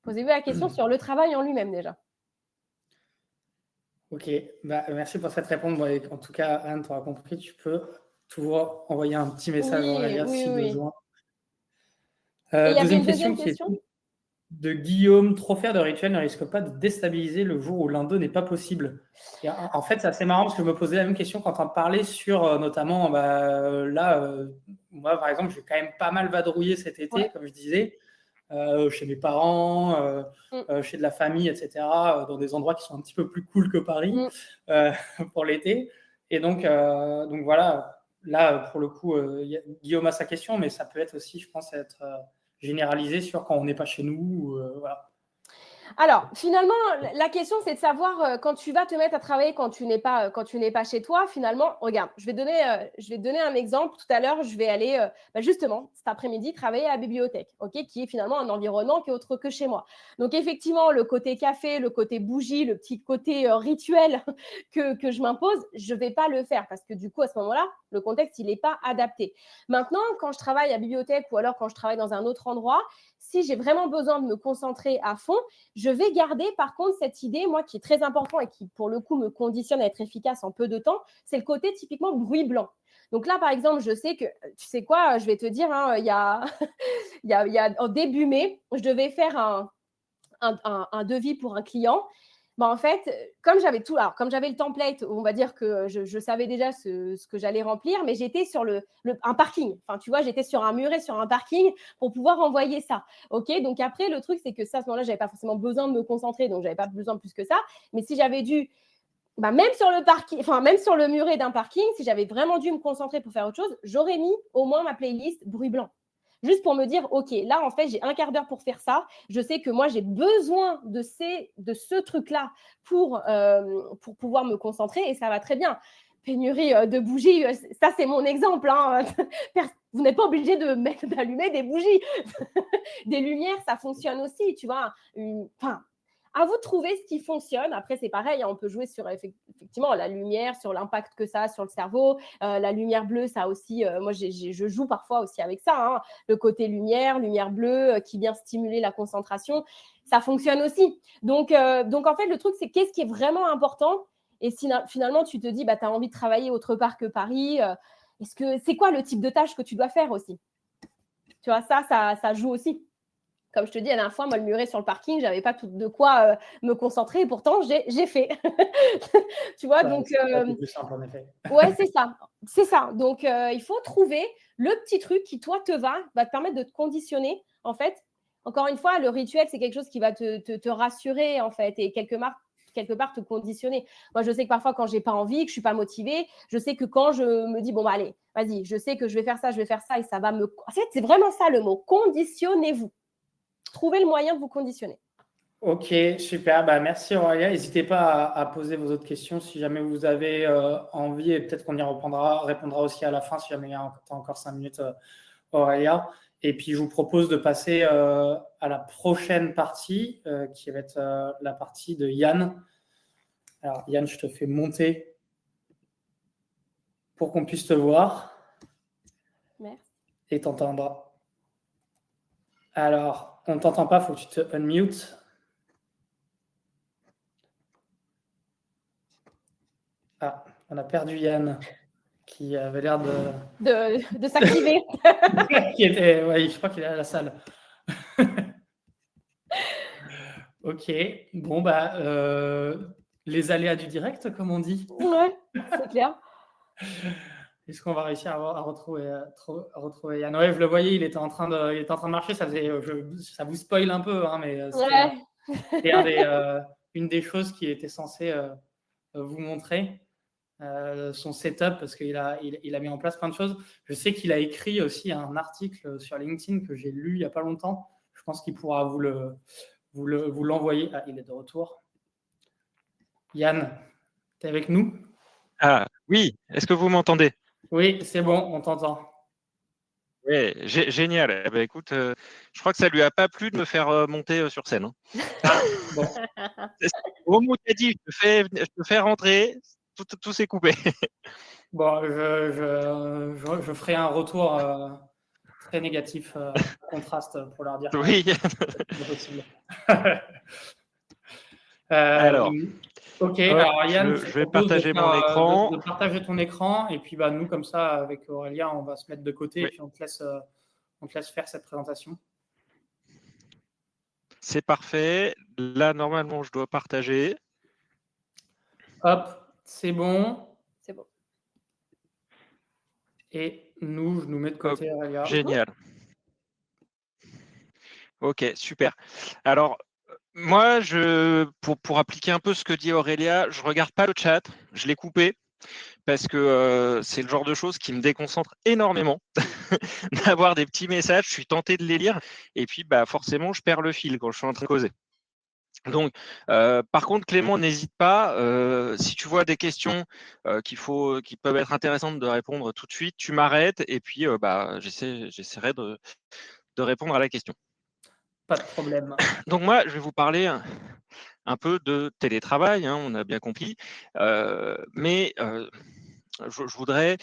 Speaker 2: posez-vous la question sur le travail en lui-même déjà.
Speaker 1: Ok, bah, merci pour cette réponse. Bon, en tout cas, Anne, tu auras compris, tu peux toujours envoyer un petit message en
Speaker 2: Oui,
Speaker 1: arrière
Speaker 2: oui,
Speaker 1: si
Speaker 2: oui.
Speaker 1: besoin.
Speaker 2: Et il y avait
Speaker 1: Deuxième
Speaker 2: une
Speaker 1: question
Speaker 2: deuxième
Speaker 1: qui est
Speaker 2: question?
Speaker 1: de Guillaume. Trop faire de rituels ne risque pas de déstabiliser le jour où l'un d'eux n'est pas possible? Et en fait, c'est assez marrant parce que je me posais la même question quand on parlait sur notamment là, moi par exemple, j'ai quand même pas mal vadrouillé cet été,
Speaker 2: Ouais.
Speaker 1: comme je disais, chez mes parents, chez de la famille, etc., dans des endroits qui sont un petit peu plus cool que Paris
Speaker 2: Mm.
Speaker 1: euh, pour l'été. Et donc voilà, là, pour le coup, Guillaume a sa question, mais ça peut être aussi, je pense, être généralisé sur quand on n'est pas chez nous. Voilà.
Speaker 2: Alors, finalement, la question, c'est de savoir quand tu vas te mettre à travailler quand tu n'es pas chez toi, finalement, regarde, je vais te donner un exemple. Tout à l'heure, je vais aller justement cet après-midi travailler à la bibliothèque, ok, qui est finalement un environnement qui est autre que chez moi. Donc, effectivement, le côté café, le côté bougie, le petit côté rituel que je m'impose, je ne vais pas le faire parce que du coup, à ce moment-là, le contexte, il n'est pas adapté. Maintenant, quand je travaille à la bibliothèque ou alors quand je travaille dans un autre endroit, si j'ai vraiment besoin de me concentrer à fond, je vais garder par contre cette idée, moi, qui est très important et qui, pour le coup, me conditionne à être efficace en peu de temps, c'est le côté typiquement bruit blanc. Donc là, par exemple, je sais que, tu sais quoi, je vais te dire, hein, en début mai, je devais faire un devis pour un client. En fait, comme j'avais le template, on va dire que je savais déjà ce que j'allais remplir, mais j'étais sur un parking. Enfin, tu vois, j'étais sur un muret, sur un parking pour pouvoir envoyer ça. OK, donc après, le truc, c'est que ça, à ce moment-là, je n'avais pas forcément besoin de me concentrer, donc je n'avais pas besoin plus que ça. Mais si j'avais dû, même sur le parking, enfin, même sur le muret d'un parking, si j'avais vraiment dû me concentrer pour faire autre chose, j'aurais mis au moins ma playlist bruit blanc. Juste pour me dire, OK, là, en fait, j'ai un quart d'heure pour faire ça. Je sais que moi, j'ai besoin de ce truc-là pour pouvoir me concentrer et ça va très bien. Pénurie de bougies, ça, c'est mon exemple. Hein. Vous n'êtes pas obligé d'allumer des bougies. Des lumières, ça fonctionne aussi, tu vois. Enfin, à vous de trouver ce qui fonctionne. Après, c'est pareil, hein, on peut jouer sur effectivement la lumière, sur l'impact que ça a sur le cerveau. La lumière bleue, ça aussi, moi, je joue parfois aussi avec ça. Hein, le côté lumière bleue qui vient stimuler la concentration. Ça fonctionne aussi. Donc en fait, le truc, c'est qu'est-ce qui est vraiment important. Et si finalement, tu te dis, tu as envie de travailler autre part que Paris, c'est quoi le type de tâche que tu dois faire aussi? Tu vois, ça joue aussi. Comme je te dis, la dernière fois, moi, le muret sur le parking, je n'avais pas tout de quoi me concentrer. Et pourtant, j'ai fait. Tu vois, donc...
Speaker 1: C'est plus simple, en effet.
Speaker 2: Ouais, c'est ça. C'est ça. Donc, il faut trouver le petit truc qui, toi, va te permettre de te conditionner. En fait, encore une fois, le rituel, c'est quelque chose qui va te rassurer, en fait. Et quelque part, quelque part te conditionner. Moi, je sais que parfois, quand j'ai pas envie, que je suis pas motivée, je sais que quand je me dis, bon, bah, allez, vas-y, je sais que je vais faire ça, et ça va me… En fait, c'est vraiment ça le mot, conditionnez-vous. Trouvez le moyen de vous conditionner.
Speaker 1: Ok, super. Bah, merci Aurélia. N'hésitez pas à poser vos autres questions si jamais vous avez envie, et peut-être qu'on y répondra aussi à la fin si jamais il y a encore 5 minutes, Aurélia. Et puis je vous propose de passer à la prochaine partie qui va être la partie de Yann. Alors Yann, je te fais monter pour qu'on puisse te voir.
Speaker 2: Merci.
Speaker 1: Et t'entendre. Alors, on ne t'entend pas, il faut que tu te unmute. Ah, on a perdu Yann, qui avait l'air
Speaker 2: de s'activer.
Speaker 1: Ouais, je crois qu'il est à la salle. Ok, bon, bah, les aléas du direct, comme on dit.
Speaker 2: Ouais, c'est clair.
Speaker 1: Est-ce qu'on va réussir à retrouver Yann? Ouais, je le voyais, il était en train de marcher. Ça vous spoil un peu, hein, mais c'était une des choses qui était censée vous montrer. Son setup, parce qu'il a mis en place plein de choses. Je sais qu'il a écrit aussi un article sur LinkedIn que j'ai lu il n'y a pas longtemps. Je pense qu'il pourra vous l'envoyer. Ah, il est de retour. Yann, tu es avec nous?
Speaker 3: Ah oui, est-ce que vous m'entendez?
Speaker 1: Oui, c'est bon, on t'entend.
Speaker 3: Oui, génial. Eh ben, écoute, je crois que ça lui a pas plu de me faire monter sur scène. Hein.
Speaker 1: Ah, bon.
Speaker 3: Au moment où tu as dit, je te fais rentrer, tout s'est coupé.
Speaker 1: Bon, je ferai un retour très négatif, contraste, pour leur dire que
Speaker 3: Oui.
Speaker 1: c'est pas possible.
Speaker 3: Alors,
Speaker 1: ok,
Speaker 3: hop,
Speaker 1: alors Yann,
Speaker 3: je vais partager mon
Speaker 1: de
Speaker 3: écran.
Speaker 1: partager ton écran, et puis bah, nous, comme ça, avec Aurélien, on va se mettre de côté, et
Speaker 3: Oui.
Speaker 1: puis on te laisse faire cette présentation.
Speaker 3: C'est parfait. Là, normalement, je dois partager.
Speaker 1: Hop, c'est bon.
Speaker 2: C'est bon.
Speaker 1: Et nous, je nous mets de côté, Aurélia.
Speaker 3: Génial. Ok, super. Alors, moi, pour appliquer un peu ce que dit Aurélia, je regarde pas le chat, je l'ai coupé parce que c'est le genre de choses qui me déconcentre énormément d'avoir des petits messages. Je suis tenté de les lire et puis bah forcément, je perds le fil quand je suis en train de causer. Donc, par contre, Clément, n'hésite pas. Si tu vois des questions qui peuvent être intéressantes de répondre tout de suite, tu m'arrêtes et puis bah, j'essaierai de répondre à la question.
Speaker 1: Pas de problème.
Speaker 3: Donc moi, je vais vous parler un peu de télétravail, hein, on a bien compris, mais je voudrais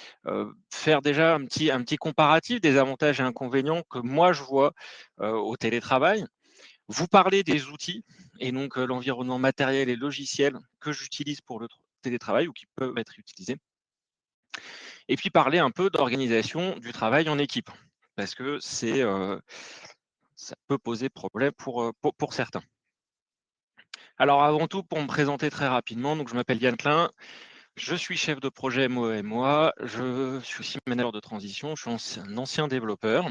Speaker 3: faire déjà un petit comparatif des avantages et inconvénients que moi je vois au télétravail. Vous parlez des outils et donc l'environnement matériel et logiciel que j'utilise pour le télétravail ou qui peuvent être utilisés. Et puis parler un peu d'organisation du travail en équipe, parce que ça peut poser problème pour certains. Alors avant tout, pour me présenter très rapidement, donc je m'appelle Yann Klein, je suis chef de projet MOA, je suis aussi manager de transition, je suis un ancien développeur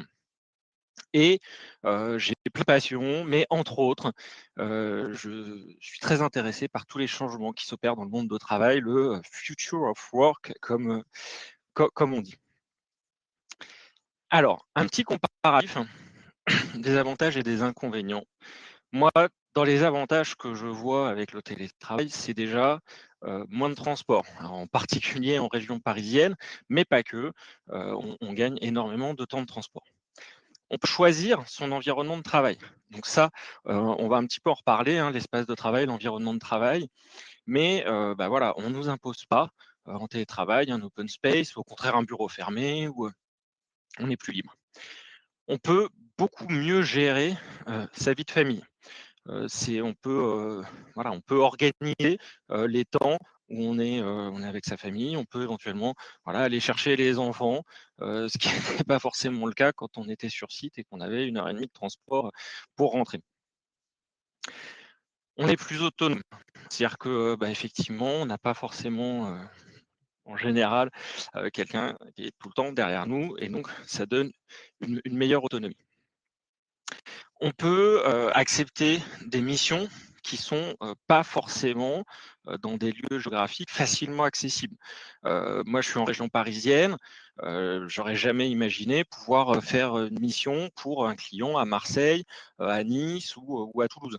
Speaker 3: et j'ai plein de passions, mais entre autres, je suis très intéressé par tous les changements qui s'opèrent dans le monde du travail, le future of work, comme on dit. Alors, un petit comparatif des avantages et des inconvénients. Moi, dans les avantages que je vois avec le télétravail, c'est déjà moins de transport, en particulier en région parisienne, mais pas que. On gagne énormément de temps de transport. On peut choisir son environnement de travail. Donc ça, on va un petit peu en reparler, hein, l'espace de travail, l'environnement de travail. Mais bah voilà, on ne nous impose pas en télétravail un open space, au contraire un bureau fermé, où on est plus libre. On peut beaucoup mieux gérer sa vie de famille. On peut organiser les temps où on est avec sa famille. On peut éventuellement aller chercher les enfants, ce qui n'était pas forcément le cas quand on était sur site et qu'on avait 1 heure et demie de transport pour rentrer. On est plus autonome, c'est-à-dire que effectivement, on n'a pas forcément en général quelqu'un qui est tout le temps derrière nous et donc ça donne une meilleure autonomie. On peut accepter des missions qui sont pas forcément dans des lieux géographiques facilement accessibles. Moi, je suis en région parisienne, j'aurais jamais imaginé pouvoir faire une mission pour un client à Marseille, à Nice ou à Toulouse.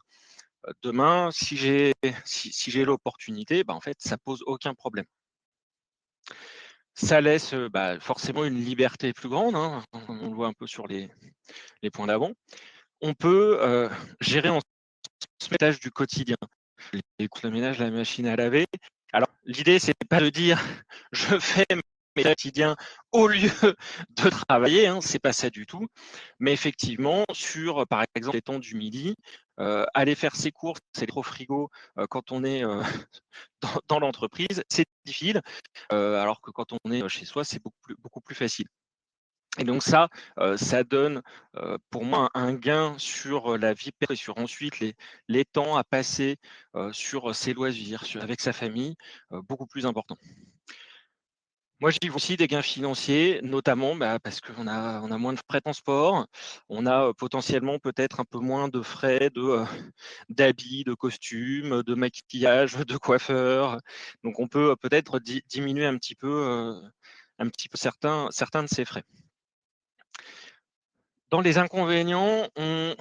Speaker 3: Demain, si j'ai l'opportunité, en fait, ça pose aucun problème. Ça laisse forcément une liberté plus grande, hein, on le voit un peu sur les points d'avant. On peut gérer en ménage du quotidien. Les courses, le ménage, la machine à laver. Alors, l'idée, c'est pas de dire je fais mes quotidiens au lieu de travailler, hein, c'est pas ça du tout. Mais effectivement, sur par exemple les temps du midi, aller faire ses courses, c'est au frigo quand on est dans l'entreprise, c'est difficile, alors que quand on est chez soi, c'est beaucoup plus facile. Et donc ça, ça donne pour moi un gain sur la vie perso et sur ensuite les temps à passer sur ses loisirs, avec sa famille, beaucoup plus important. Moi, j'y vois aussi des gains financiers, notamment parce qu'on a moins de frais de transport, on a potentiellement peut-être un peu moins de frais d'habits, de costumes, de maquillage, de coiffeur. Donc on peut peut-être diminuer un petit peu certains de ces frais. Dans les inconvénients, il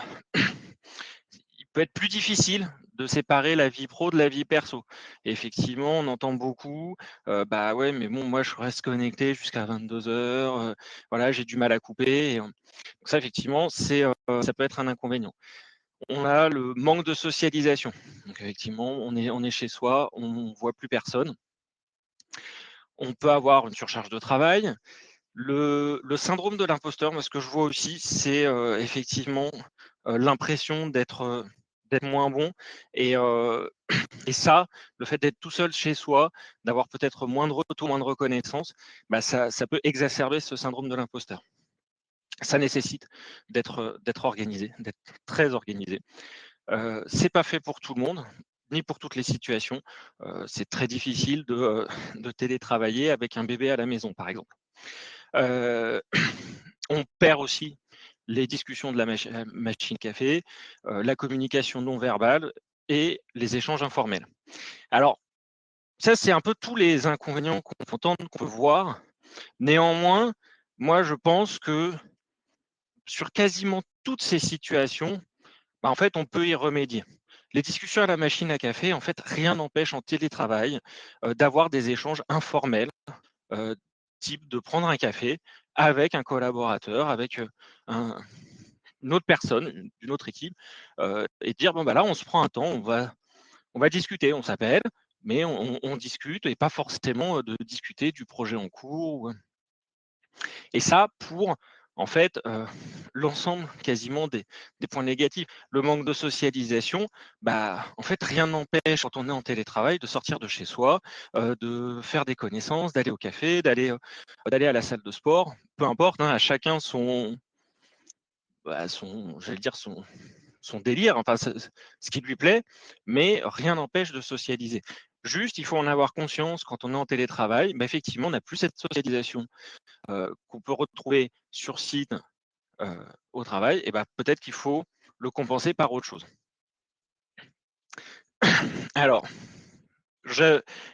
Speaker 3: peut être plus difficile de séparer la vie pro de la vie perso. Et effectivement, on entend beaucoup, ouais, mais bon, moi, je reste connecté jusqu'à 22h, voilà, j'ai du mal à couper. Donc ça, effectivement, ça peut être un inconvénient. On a le manque de socialisation. Donc effectivement, on est chez soi, on ne voit plus personne. On peut avoir une surcharge de travail. Le syndrome de l'imposteur, moi, ce que je vois aussi, c'est effectivement l'impression d'être moins bon. Et ça, le fait d'être tout seul chez soi, d'avoir peut-être moins de retour, moins de reconnaissance, ça peut exacerber ce syndrome de l'imposteur. Ça nécessite d'être organisé, d'être très organisé. C'est pas fait pour tout le monde, ni pour toutes les situations. C'est très difficile de télétravailler avec un bébé à la maison, par exemple. On perd aussi les discussions de la machine café, la communication non verbale et les échanges informels. Alors, ça, c'est un peu tous les inconvénients qu'on peut entendre, qu'on peut voir. Néanmoins, moi, je pense que sur quasiment toutes ces situations, en fait, on peut y remédier. Les discussions à la machine à café, en fait, rien n'empêche en télétravail d'avoir des échanges informels, type de prendre un café avec un collaborateur, avec une autre personne, d'une autre équipe, et dire là, on se prend un temps, on va discuter, on s'appelle, mais on discute et pas forcément de discuter du projet en cours. Et ça, pour en fait l'ensemble quasiment des points négatifs. Le manque de socialisation, en fait, rien n'empêche quand on est en télétravail de sortir de chez soi, de faire des connaissances, d'aller au café, d'aller à la salle de sport, peu importe, hein, à chacun j'allais dire son délire, enfin ce qui lui plaît, mais rien n'empêche de socialiser. Juste, il faut en avoir conscience quand on est en télétravail. Effectivement, on n'a plus cette socialisation qu'on peut retrouver sur site au travail. Et peut-être qu'il faut le compenser par autre chose. Alors,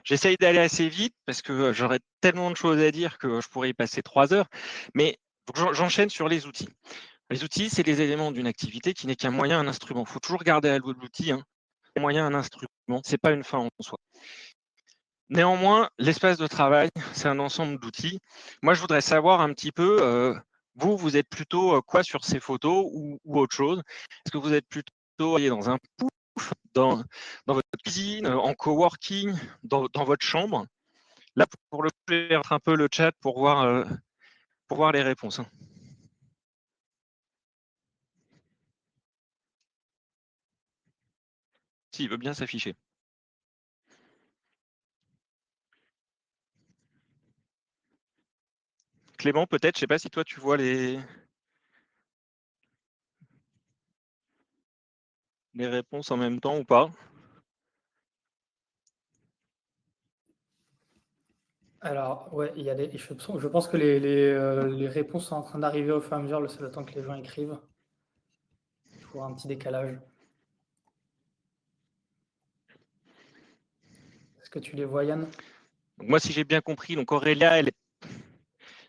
Speaker 3: j'essaye d'aller assez vite parce que j'aurais tellement de choses à dire que je pourrais y passer 3 heures. Mais j'enchaîne sur les outils. Les outils, c'est les éléments d'une activité qui n'est qu'un moyen, un instrument. Il faut toujours garder à l'outil, un moyen, un instrument. Ce n'est pas une fin en soi. Néanmoins, l'espace de travail, c'est un ensemble d'outils. Moi, je voudrais savoir un petit peu, vous êtes plutôt quoi sur ces photos ou autre chose? Est-ce que vous êtes plutôt dans un pouf, dans votre cuisine, en coworking, dans votre chambre? Là, pour le coup, je vais mettre un peu le chat pour voir les réponses. Hein. S'il veut bien s'afficher. Clément, peut-être, je ne sais pas si toi tu vois les réponses en même temps ou pas.
Speaker 1: Alors, ouais, il y a je pense que les réponses sont en train d'arriver au fur et à mesure, le temps que les gens écrivent. Il faut un petit décalage. que tu les vois, Yann?
Speaker 3: Donc, moi, si j'ai bien compris, donc Aurélia, elle est...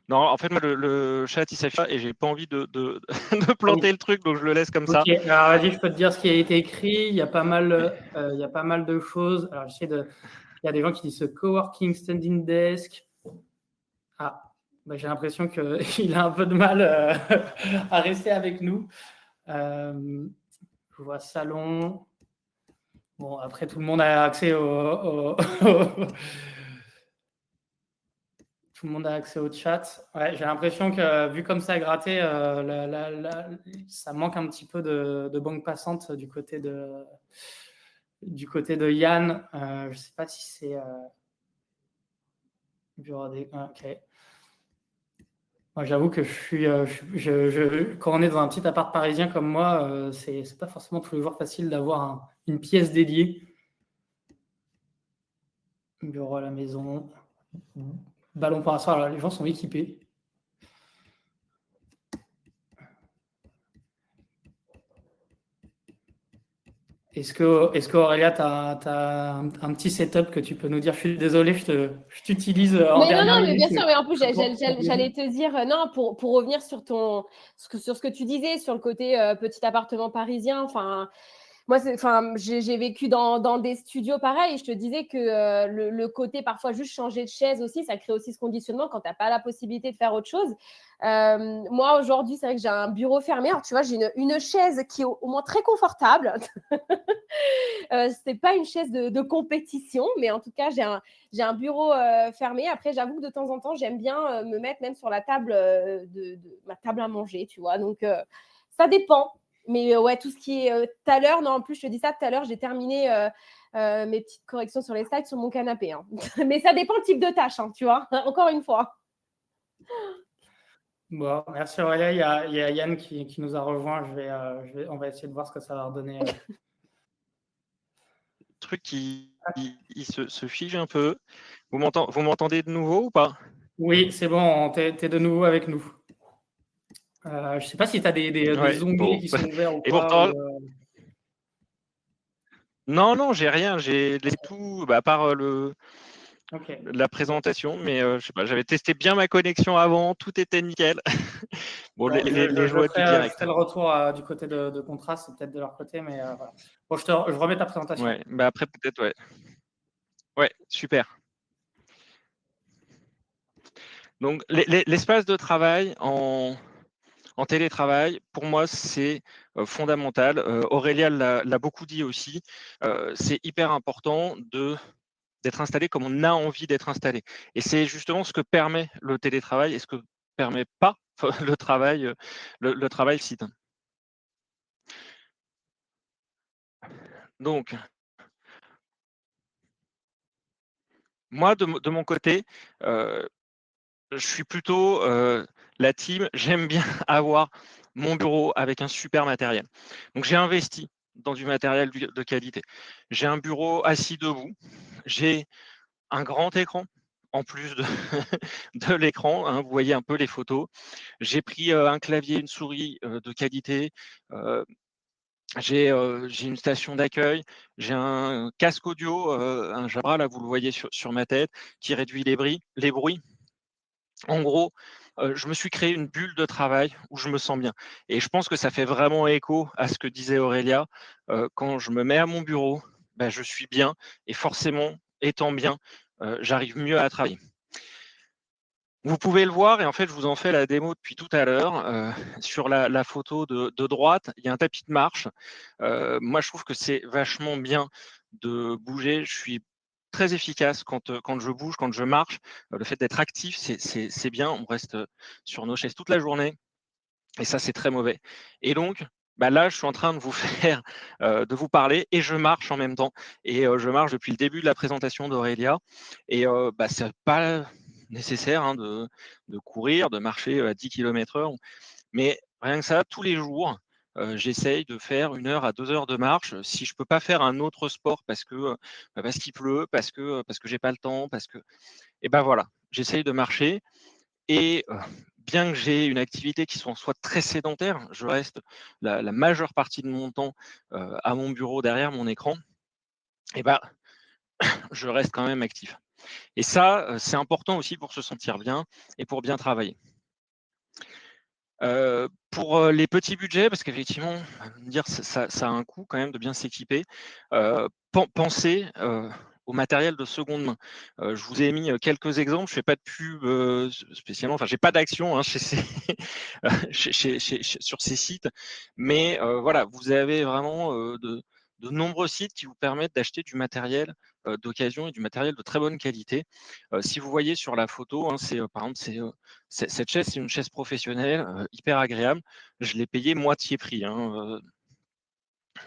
Speaker 3: Non, en fait, moi, le chat, il s'affiche et j'ai pas envie de planter le truc, donc je le laisse comme ça.
Speaker 1: Ok, alors vas-y, je peux te dire ce qui a été écrit. Il y a pas mal de choses. Alors, il y a des gens qui disent coworking, standing desk. Ah, bah, j'ai l'impression qu'il a un peu de mal à rester avec nous. Je vois salon. Bon, après, tout le monde a accès tout le monde a accès au chat. Ouais, j'ai l'impression que, vu comme ça a gratté, ça manque un petit peu de banque passante du côté de Yann. Je ne sais pas si c'est bureau des... Ok. Moi, j'avoue que quand on est dans un petit appart parisien comme moi, c'est pas forcément tous les jours facile d'avoir une pièce dédiée. Bureau à la maison. Ballon parasol. Alors, les gens sont équipés. Est-ce qu'Aurélia, tu as un petit setup que tu peux nous dire? Je suis désolé, je t'utilise en
Speaker 2: Mais non,
Speaker 1: dernière
Speaker 2: mais bien
Speaker 1: minute.
Speaker 2: sûr, mais en plus, j'allais te dire, non, pour revenir sur ce que tu disais, sur le côté petit appartement parisien, enfin, moi, j'ai vécu dans des studios pareils et je te disais que le côté parfois juste changer de chaise aussi, ça crée aussi ce conditionnement quand tu n'as pas la possibilité de faire autre chose. Moi, aujourd'hui, c'est vrai que j'ai un bureau fermé. Alors, tu vois, j'ai une chaise qui est au moins très confortable. C'est pas une chaise de compétition, mais en tout cas, j'ai un bureau fermé. Après, j'avoue que de temps en temps, j'aime bien me mettre même sur la table de ma table à manger, tu vois. Donc, ça dépend. Mais ouais, tout ce qui est tout à l'heure, non, en plus, je te dis ça tout à l'heure, j'ai terminé mes petites corrections sur les slides sur mon canapé. Hein. Mais ça dépend le type de tâche, hein, tu vois, encore une fois.
Speaker 1: Bon, merci Aurélia. Il y a Yann qui nous a rejoint. On va essayer de voir ce que ça va redonner.
Speaker 3: Truc qui il se fige un peu. Vous m'entendez de nouveau ou pas?
Speaker 1: Oui, c'est bon, tu es de nouveau avec nous. Je ne sais pas si tu as des onglets qui sont ouverts ou
Speaker 3: Et
Speaker 1: pas.
Speaker 3: pourtant, non, j'ai rien. J'ai laissé tout, à part la présentation, mais je sais pas, j'avais testé bien ma connexion avant, tout était nickel. Bon, les joies du direct.
Speaker 1: Je ferai le retour du côté de contraste, c'est peut-être de leur côté, mais voilà. Bon, je remets ta présentation.
Speaker 3: Ouais, après peut-être, ouais. Ouais, super. Donc, l'espace de travail en télétravail, pour moi, c'est fondamental. Aurélia l'a beaucoup dit aussi. C'est hyper important d'être installé comme on a envie d'être installé. Et c'est justement ce que permet le télétravail et ce que permet pas le travail site. Donc, moi, de mon côté, je suis plutôt la team, j'aime bien avoir mon bureau avec un super matériel. Donc, j'ai investi dans du matériel de qualité. J'ai un bureau assis debout, j'ai un grand écran en plus de l'écran, hein, vous voyez un peu les photos. J'ai pris un clavier, une souris de qualité. J'ai une station d'accueil, j'ai un casque audio, un Jabra, là vous le voyez sur ma tête, qui réduit les bruits. En gros, je me suis créé une bulle de travail où je me sens bien. Et je pense que ça fait vraiment écho à ce que disait Aurélia. Quand je me mets à mon bureau, je suis bien et forcément, étant bien, j'arrive mieux à travailler. Vous pouvez le voir, et en fait, je vous en fais la démo depuis tout à l'heure. Sur la photo de droite, il y a un tapis de marche. Moi, je trouve que c'est vachement bien de bouger. Je suis très efficace quand je bouge, quand je marche. Le fait d'être actif, c'est bien. On reste sur nos chaises toute la journée, et ça, c'est très mauvais. Et donc, là, je suis en train de vous faire, de vous parler, et je marche en même temps. Et je marche depuis le début de la présentation d'Aurélia. Et c'est pas nécessaire de courir, de marcher à 10 km/h. Mais rien que ça, tous les jours, j'essaye de faire 1 heure à 2 heures de marche. Si je peux pas faire un autre sport parce qu'il pleut, parce que j'ai pas le temps, et voilà, j'essaye de marcher. Et bien que j'ai une activité qui soit très sédentaire, je reste la majeure partie de mon temps à mon bureau derrière mon écran. Et je reste quand même actif. Et ça, c'est important aussi pour se sentir bien et pour bien travailler. Pour les petits budgets, parce qu'effectivement, on va me dire ça a un coût quand même de bien s'équiper. Pensez au matériel de seconde main. Je vous ai mis quelques exemples. Je fais pas de pub spécialement. Enfin, j'ai pas d'action hein, chez ces sur ces sites, mais voilà, vous avez vraiment de nombreux sites qui vous permettent d'acheter du matériel d'occasion et du matériel de très bonne qualité. Si vous voyez sur la photo, hein, c'est par exemple cette chaise, c'est une chaise professionnelle hyper agréable. Je l'ai payée moitié prix hein,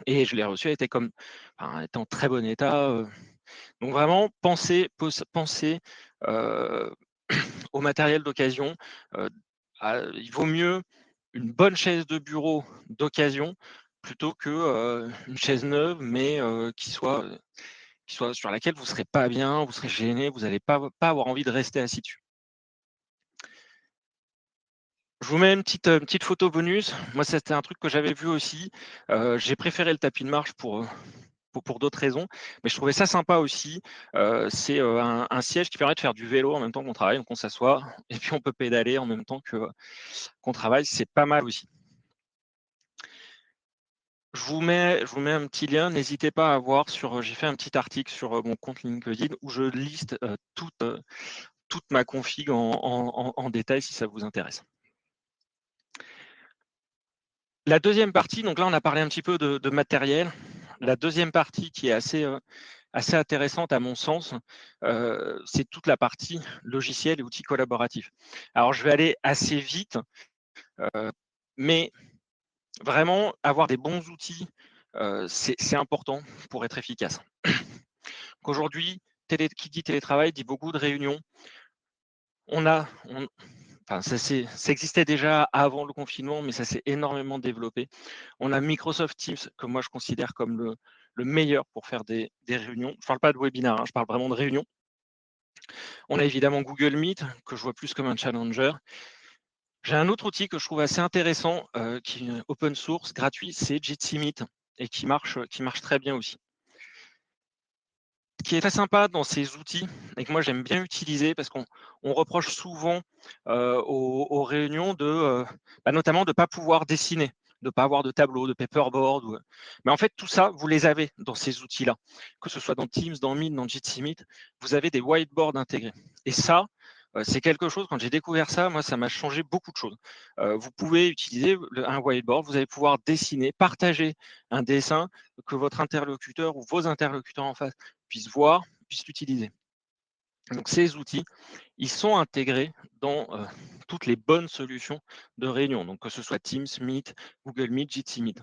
Speaker 3: et je l'ai reçue. Elle était elle était en très bon état. Donc vraiment, pensez au matériel d'occasion. Il vaut mieux une bonne chaise de bureau d'occasion plutôt que une chaise neuve, mais qui soit sur laquelle vous ne serez pas bien, vous serez gêné, vous n'allez pas avoir envie de rester assis dessus. Je vous mets une petite photo bonus. Moi, c'était un truc que j'avais vu aussi. J'ai préféré le tapis de marche pour d'autres raisons, mais je trouvais ça sympa aussi. C'est un siège qui permet de faire du vélo en même temps qu'on travaille, donc on s'assoit et puis on peut pédaler en même temps qu'on travaille. C'est pas mal aussi. Je vous mets un petit lien. N'hésitez pas à voir j'ai fait un petit article sur mon compte LinkedIn où je liste toute ma config en détail si ça vous intéresse. La deuxième partie, donc là on a parlé un petit peu de matériel. La deuxième partie qui est assez intéressante à mon sens, c'est toute la partie logiciel et outils collaboratifs. Alors je vais aller assez vite, mais vraiment avoir des bons outils, c'est important pour être efficace. Aujourd'hui, qui dit télétravail dit beaucoup de réunions. Ça existait déjà avant le confinement, mais ça s'est énormément développé. On a Microsoft Teams, que moi je considère comme le meilleur pour faire des réunions. Je ne parle pas de webinar, hein, je parle vraiment de réunions. On a évidemment Google Meet, que je vois plus comme un challenger. J'ai un autre outil que je trouve assez intéressant, qui est open source, gratuit, c'est Jitsi Meet, et qui marche très bien aussi. Ce qui est très sympa dans ces outils et que moi j'aime bien utiliser parce qu'on reproche souvent aux réunions notamment de ne pas pouvoir dessiner, de ne pas avoir de tableau, de paperboard. Mais en fait, tout ça, vous les avez dans ces outils-là. Que ce soit dans Teams, dans Meet, dans Jitsi Meet, vous avez des whiteboards intégrés. Et ça, c'est quelque chose, quand j'ai découvert ça, moi, ça m'a changé beaucoup de choses. Vous pouvez utiliser un whiteboard, vous allez pouvoir dessiner, partager un dessin que votre interlocuteur ou vos interlocuteurs en face puissent voir, puissent l'utiliser. Donc ces outils, ils sont intégrés dans toutes les bonnes solutions de réunion, donc que ce soit Teams, Meet, Google Meet, Jitsi Meet.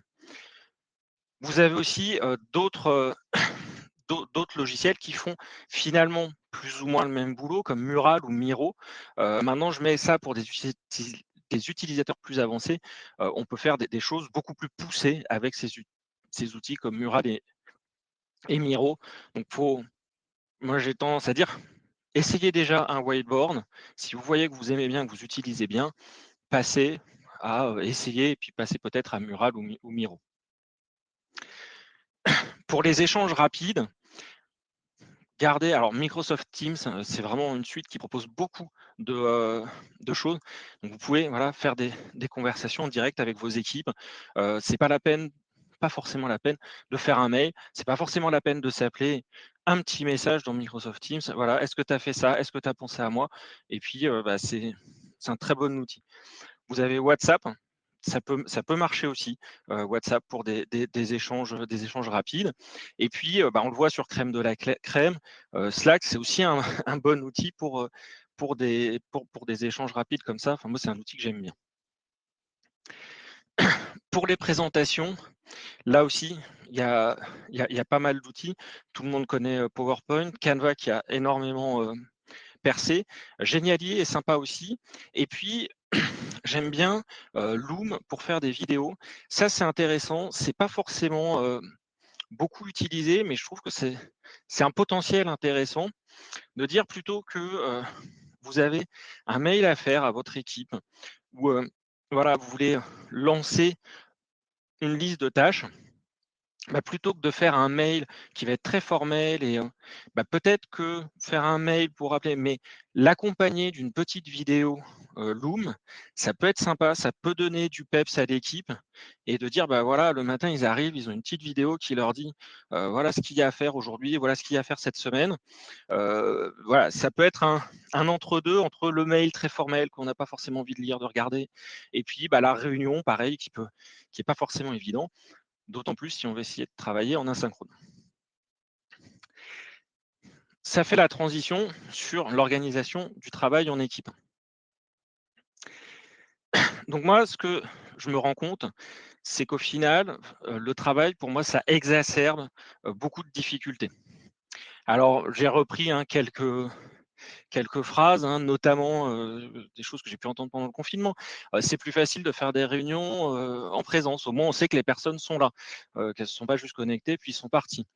Speaker 3: Vous avez aussi d'autres logiciels qui font finalement plus ou moins le même boulot, comme Mural ou Miro. Maintenant, je mets ça pour des utilisateurs plus avancés. On peut faire des choses beaucoup plus poussées avec ces outils comme Mural et Miro. Donc, moi, j'ai tendance à dire, essayez déjà un whiteboard. Si vous voyez que vous aimez bien, que vous utilisez bien, passez à essayer et puis passez peut-être à Mural ou Miro. Pour les échanges rapides, alors Microsoft Teams, c'est vraiment une suite qui propose beaucoup de choses. Donc vous pouvez faire des conversations en direct avec vos équipes. C'est pas forcément la peine de faire un mail. C'est pas forcément la peine de s'appeler. Un petit message dans Microsoft Teams. Voilà, est-ce que tu as fait ça? Est-ce que tu as pensé à moi? Et puis c'est un très bon outil. Vous avez WhatsApp. Ça peut marcher aussi, WhatsApp pour des échanges rapides. Et puis, on le voit sur Crème de la Crème, Slack, c'est aussi un bon outil pour des échanges rapides comme ça. Enfin, moi, c'est un outil que j'aime bien. Pour les présentations, là aussi, il y a pas mal d'outils. Tout le monde connaît PowerPoint, Canva qui a énormément percé. Geniali est sympa aussi. Et puis, j'aime bien Loom pour faire des vidéos. Ça, c'est intéressant. C'est pas forcément beaucoup utilisé, mais je trouve que c'est un potentiel intéressant de dire plutôt que vous avez un mail à faire à votre équipe ou vous voulez lancer une liste de tâches. plutôt que de faire un mail qui va être très formel et peut-être que faire un mail pour rappeler, mais l'accompagner d'une petite vidéo Loom, ça peut être sympa, ça peut donner du peps à l'équipe et de dire, voilà, le matin, ils arrivent, ils ont une petite vidéo qui leur dit, voilà ce qu'il y a à faire aujourd'hui, voilà ce qu'il y a à faire cette semaine. Voilà, ça peut être un entre-deux, entre le mail très formel qu'on n'a pas forcément envie de lire, de regarder, et puis la réunion, pareil, qui est pas forcément évident. D'autant plus si on veut essayer de travailler en asynchrone. Ça fait la transition sur l'organisation du travail en équipe. Donc moi, ce que je me rends compte, c'est qu'au final, le travail, pour moi, ça exacerbe beaucoup de difficultés. Alors, j'ai repris quelques phrases, notamment des choses que j'ai pu entendre pendant le confinement. C'est plus facile de faire des réunions en présence. Au moins, on sait que les personnes sont là, qu'elles ne sont pas juste connectées, puis sont parties.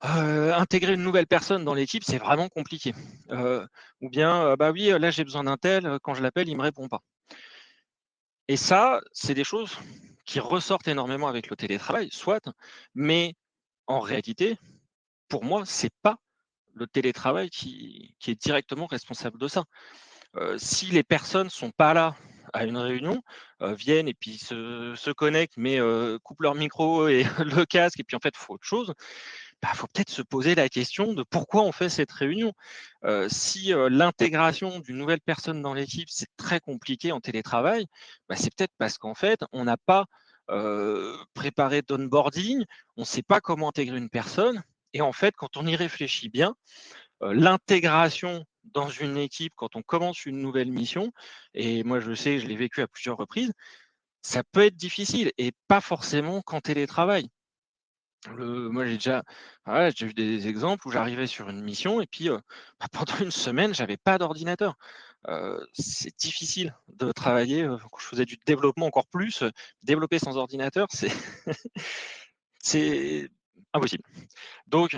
Speaker 3: Intégrer une nouvelle personne dans l'équipe, c'est vraiment compliqué. Ou bien, oui, là j'ai besoin d'un tel, quand je l'appelle, il me répond pas. Et ça, c'est des choses qui ressortent énormément avec le télétravail, soit, mais en réalité, pour moi, c'est pas le télétravail qui est directement responsable de ça. Si les personnes sont pas là à une réunion, viennent et puis se connectent, mais coupent leur micro et le casque et puis en fait, font autre chose, faut peut-être se poser la question de pourquoi on fait cette réunion. Si l'intégration d'une nouvelle personne dans l'équipe, c'est très compliqué en télétravail, c'est peut-être parce qu'en fait, on n'a pas préparé d'onboarding, on ne sait pas comment intégrer une personne. Et en fait, quand on y réfléchit bien, l'intégration dans une équipe, quand on commence une nouvelle mission, et moi je sais, je l'ai vécu à plusieurs reprises, ça peut être difficile et pas forcément qu'en télétravail. Moi, j'ai eu des exemples où j'arrivais sur une mission et puis, pendant une semaine, j'avais pas d'ordinateur. C'est difficile de travailler, quand je faisais du développement encore plus, développer sans ordinateur, c'est c'est impossible. Donc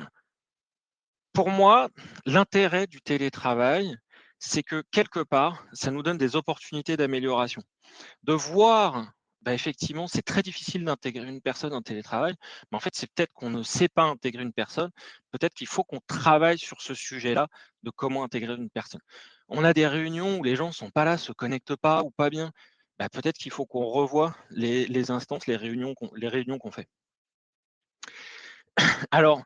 Speaker 3: pour moi, l'intérêt du télétravail, c'est que quelque part, ça nous donne des opportunités d'amélioration. De voir, effectivement, c'est très difficile d'intégrer une personne en télétravail, mais en fait, c'est peut-être qu'on ne sait pas intégrer une personne. Peut-être qu'il faut qu'on travaille sur ce sujet-là de comment intégrer une personne. On a des réunions où les gens ne sont pas là, se connectent pas ou pas bien. Peut-être qu'il faut qu'on revoie les instances, les réunions qu'on fait. Alors,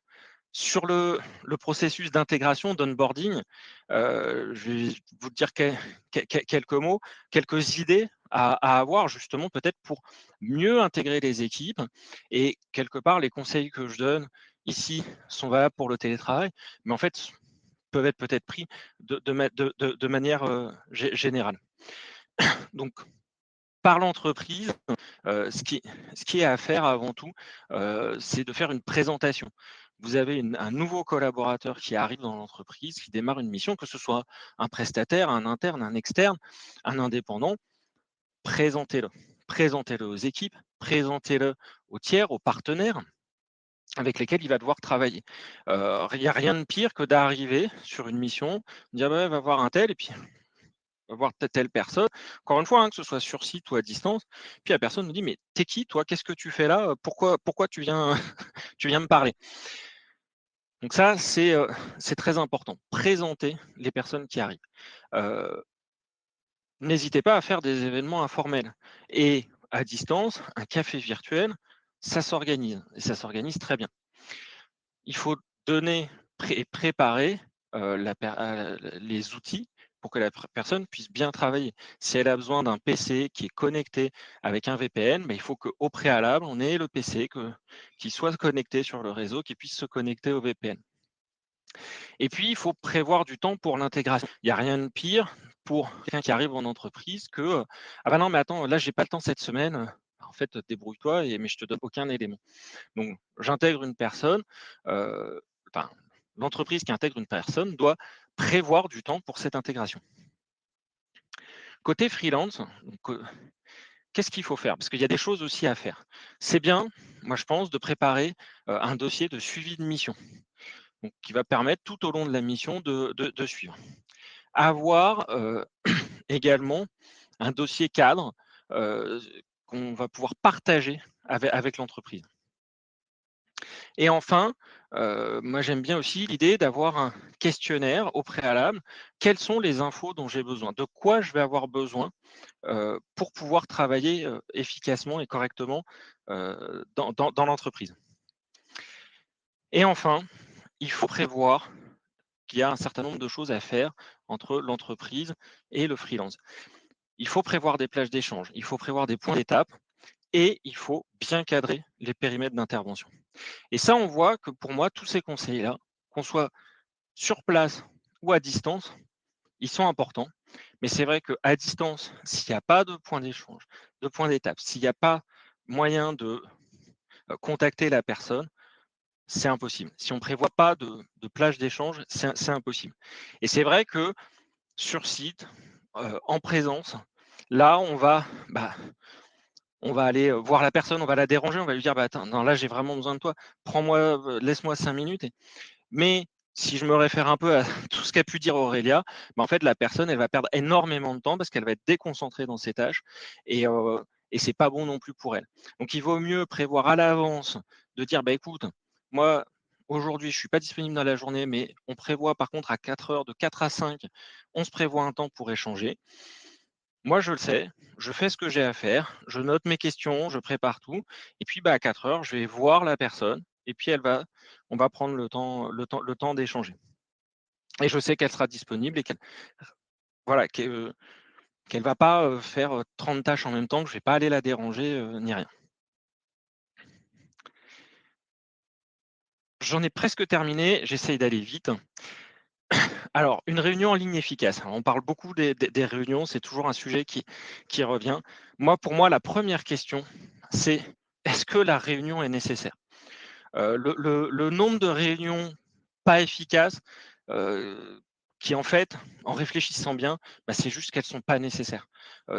Speaker 3: sur le processus d'intégration, d'onboarding, je vais vous dire quelques mots, quelques idées à avoir justement peut-être pour mieux intégrer les équipes. Et quelque part, les conseils que je donne ici sont valables pour le télétravail, mais en fait peuvent être peut-être pris de manière générale. Donc, par l'entreprise, ce qui est à faire avant tout, c'est de faire une présentation. Vous avez un nouveau collaborateur qui arrive dans l'entreprise, qui démarre une mission, que ce soit un prestataire, un interne, un externe, un indépendant, présentez-le. Présentez-le aux équipes, présentez-le aux tiers, aux partenaires avec lesquels il va devoir travailler. Il n'y a rien de pire que d'arriver sur une mission, dire va voir un tel, et puis voir telle personne. Encore une fois, que ce soit sur site ou à distance. Puis la personne me dit, mais t'es qui toi? Qu'est-ce que tu fais là? Pourquoi tu viens, tu viens me parler? Donc ça, c'est très important. Présenter les personnes qui arrivent. N'hésitez pas à faire des événements informels. Et à distance, un café virtuel, ça s'organise. Et ça s'organise très bien. Il faut donner et préparer les outils pour que la personne puisse bien travailler. Si elle a besoin d'un PC qui est connecté avec un VPN, il faut qu'au préalable, on ait le PC qui soit connecté sur le réseau, qui puisse se connecter au VPN. Et puis, il faut prévoir du temps pour l'intégration. Il n'y a rien de pire pour quelqu'un qui arrive en entreprise que « Ah bah non, mais attends, là, j'ai pas le temps cette semaine. En fait, débrouille-toi, mais je te donne aucun élément. » Donc, j'intègre une personne, l'entreprise qui intègre une personne doit prévoir du temps pour cette intégration. Côté freelance, qu'est-ce qu'il faut faire? Parce qu'il y a des choses aussi à faire. C'est bien, moi je pense, de préparer un dossier de suivi de mission, donc, qui va permettre tout au long de la mission de suivre. Avoir également un dossier cadre qu'on va pouvoir partager avec l'entreprise. Et enfin, moi j'aime bien aussi l'idée d'avoir un questionnaire au préalable. Quelles sont les infos dont j'ai besoin? De quoi je vais avoir besoin pour pouvoir travailler efficacement et correctement dans l'entreprise? Et enfin, il faut prévoir qu'il y a un certain nombre de choses à faire entre l'entreprise et le freelance. Il faut prévoir des plages d'échange, il faut prévoir des points d'étape et il faut bien cadrer les périmètres d'intervention. Et ça, on voit que pour moi, tous ces conseils-là, qu'on soit sur place ou à distance, ils sont importants. Mais c'est vrai qu'à distance, s'il n'y a pas de point d'échange, de point d'étape, s'il n'y a pas moyen de contacter la personne, c'est impossible. Si on ne prévoit pas de plage d'échange, c'est impossible. Et c'est vrai que sur site, en présence, là, on va aller voir la personne, on va la déranger, on va lui dire bah, attends, non, là, j'ai vraiment besoin de toi, prends-moi, laisse-moi 5 minutes. Mais si je me réfère un peu à tout ce qu'a pu dire Aurélia, bah, en fait, la personne, elle va perdre énormément de temps parce qu'elle va être déconcentrée dans ses tâches et c'est pas bon non plus pour elle. Donc, il vaut mieux prévoir à l'avance de dire, bah, écoute, moi, aujourd'hui, je suis pas disponible dans la journée, mais on prévoit par contre à 4 heures, de 4 à 5, on se prévoit un temps pour échanger. Moi, je le sais, je fais ce que j'ai à faire, je note mes questions, je prépare tout, et puis bah, à 4 heures, je vais voir la personne, et puis on va prendre le temps d'échanger. Et je sais qu'elle sera disponible et voilà, qu'elle va pas faire 30 tâches en même temps, que je vais pas aller la déranger ni rien. J'en ai presque terminé, j'essaye d'aller vite. Alors, une réunion en ligne efficace. On parle beaucoup des réunions, c'est toujours un sujet qui revient. Pour moi, la première question, c'est est-ce que la réunion est nécessaire? Le nombre de réunions pas efficaces, qui en fait, en réfléchissant bien, bah, c'est juste qu'elles ne sont pas nécessaires.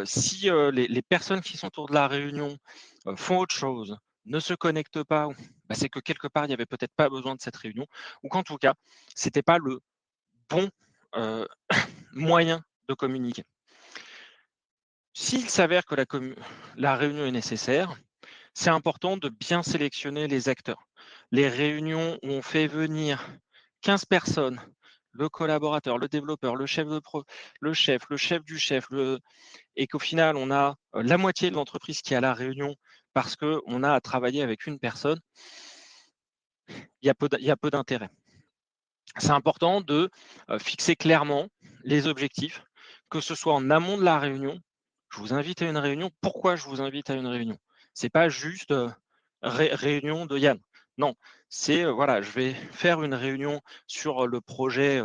Speaker 3: Si les personnes qui sont autour de la réunion font autre chose, ne se connectent pas, bah, c'est que quelque part, il n'y avait peut-être pas besoin de cette réunion, ou qu'en tout cas, ce n'était pas le bon moyen de communiquer. S'il s'avère que la réunion est nécessaire, c'est important de bien sélectionner les acteurs. Les réunions où on fait venir 15 personnes, le collaborateur, le développeur, le chef le chef du chef, et qu'au final, on a la moitié de l'entreprise qui est à la réunion parce qu'on a à travailler avec une personne, il y a peu d'intérêt. C'est important de fixer clairement les objectifs, que ce soit en amont de la réunion. Je vous invite à une réunion. Pourquoi je vous invite à une réunion? C'est pas juste réunion de Yann. Non, c'est voilà, je vais faire une réunion sur le projet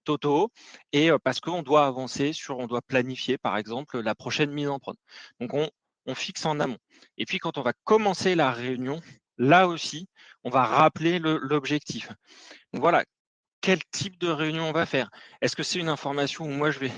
Speaker 3: Toto et parce qu'on doit avancer on doit planifier par exemple la prochaine mise en prod. Donc on fixe en amont. Et puis quand on va commencer la réunion, là aussi, on va rappeler l'objectif. Donc voilà, quel type de réunion on va faire? Est-ce que c'est une information où moi je vais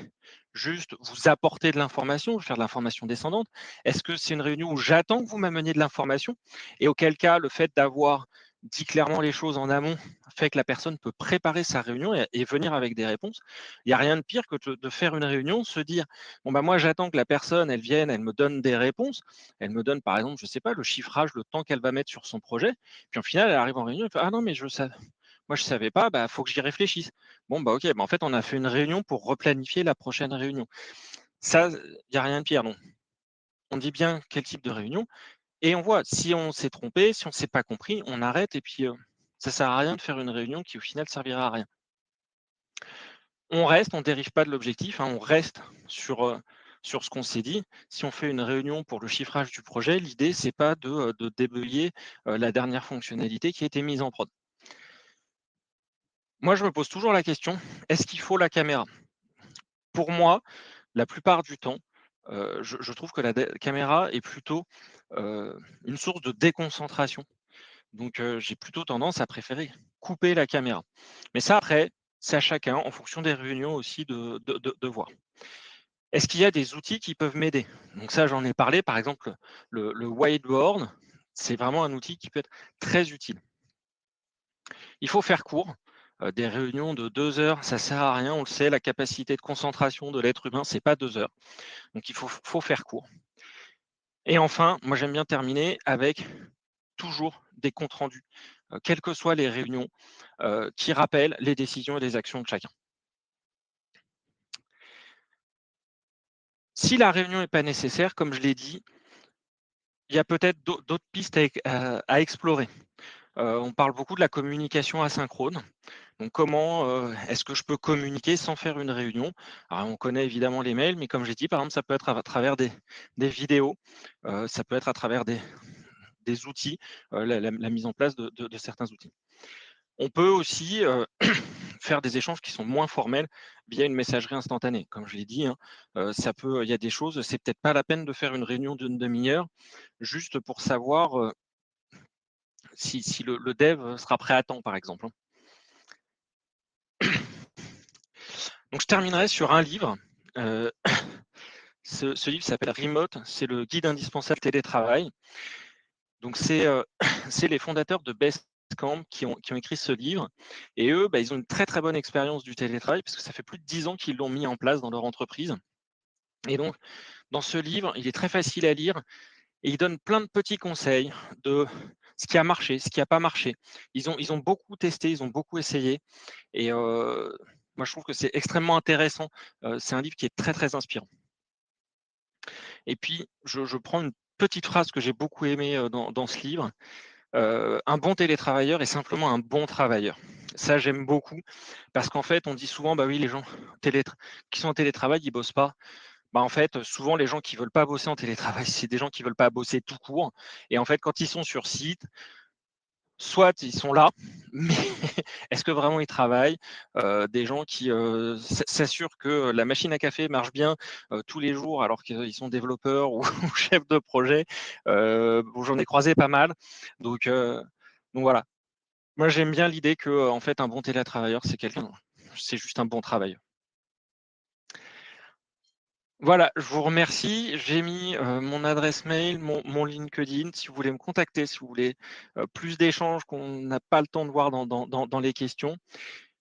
Speaker 3: juste vous apporter de l'information, je vais faire de l'information descendante? Est-ce que c'est une réunion où j'attends que vous m'ameniez de l'information? Et auquel cas, le fait d'avoir dit clairement les choses en amont fait que la personne peut préparer sa réunion et venir avec des réponses. Il n'y a rien de pire que de faire une réunion, se dire bon bah moi j'attends que la personne elle vienne, elle me donne des réponses, elle me donne par exemple, je sais pas, le chiffrage, le temps qu'elle va mettre sur son projet, puis au final elle arrive en réunion, elle fait ah non mais moi, je savais pas, bah, faut que j'y réfléchisse. Bon, bah, OK, bah, en fait, on a fait une réunion pour replanifier la prochaine réunion. Ça, il y a rien de pire, non. On dit bien quel type de réunion et on voit si on s'est trompé, si on s'est pas compris, on arrête et puis, ça sert à rien de faire une réunion qui, au final, servira à rien. On reste, on dérive pas de l'objectif, hein, on reste sur ce qu'on s'est dit. Si on fait une réunion pour le chiffrage du projet, l'idée, c'est pas de débugger, la dernière fonctionnalité qui a été mise en prod. Moi, je me pose toujours la question, est-ce qu'il faut la caméra? Pour moi, la plupart du temps, je trouve que la caméra est plutôt une source de déconcentration. Donc, j'ai plutôt tendance à préférer couper la caméra. Mais ça, après, c'est à chacun, en fonction des réunions aussi, de voir. Est-ce qu'il y a des outils qui peuvent m'aider? Donc ça, j'en ai parlé, par exemple, le whiteboard, c'est vraiment un outil qui peut être très utile. Il faut faire court. Des réunions de 2 heures, ça sert à rien, on le sait, la capacité de concentration de l'être humain, c'est pas 2 heures. Donc il faut faire court. Et enfin, moi j'aime bien terminer avec toujours des comptes rendus quelles que soient les réunions, qui rappellent les décisions et les actions de chacun. Si la réunion n'est pas nécessaire, comme je l'ai dit, il y a peut-être d'autres pistes à explorer. On parle beaucoup de la communication asynchrone. Donc comment est-ce que je peux communiquer sans faire une réunion? Alors on connaît évidemment les mails, mais comme j'ai dit, par exemple, ça peut être à travers des vidéos, ça peut être à travers des outils, la mise en place de certains outils. On peut aussi faire des échanges qui sont moins formels via une messagerie instantanée. Comme je l'ai dit, hein, il y a des choses, c'est peut-être pas la peine de faire une réunion d'une demi-heure juste pour savoir si le dev sera prêt à temps, par exemple, hein. Donc je terminerai sur un livre. Euh, ce livre s'appelle Remote, c'est le guide indispensable télétravail. Donc c'est c'est les fondateurs de Basecamp qui ont écrit ce livre. Et eux, ils ont une très très bonne expérience du télétravail parce que ça fait plus de 10 ans qu'ils l'ont mis en place dans leur entreprise. Et donc, dans ce livre, il est très facile à lire et il donne plein de petits conseils de ce qui a marché, ce qui n'a pas marché. Ils ont beaucoup testé, ils ont beaucoup essayé. Et moi, je trouve que c'est extrêmement intéressant. C'est un livre qui est très très inspirant. Et puis, je prends une petite phrase que j'ai beaucoup aimée dans ce livre. Un bon télétravailleur est simplement un bon travailleur. Ça, j'aime beaucoup parce qu'en fait, on dit souvent, bah oui, les gens qui sont en télétravail, ils bossent pas. Bah, en fait, souvent, les gens qui veulent pas bosser en télétravail, c'est des gens qui veulent pas bosser tout court. Et en fait, quand ils sont sur site, soit ils sont là, mais est-ce que vraiment ils travaillent? Des gens qui s'assurent que la machine à café marche bien tous les jours alors qu'ils sont développeurs ou, ou chefs de projet. Bon, j'en ai croisé pas mal. Donc voilà. Moi, j'aime bien l'idée que en fait, un bon télétravailleur, c'est juste un bon travailleur. Voilà, je vous remercie. J'ai mis mon adresse mail, mon LinkedIn, si vous voulez me contacter, si vous voulez plus d'échanges qu'on n'a pas le temps de voir dans les questions.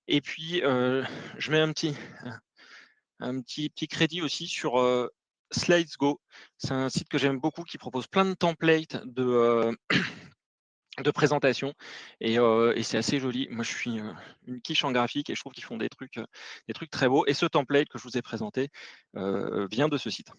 Speaker 3: Et puis, je mets un petit crédit aussi sur Slides.go. C'est un site que j'aime beaucoup qui propose plein de templates de présentation et c'est assez joli. Moi, je suis une quiche en graphique et je trouve qu'ils font des trucs très beaux. Et ce template que je vous ai présenté vient de ce site.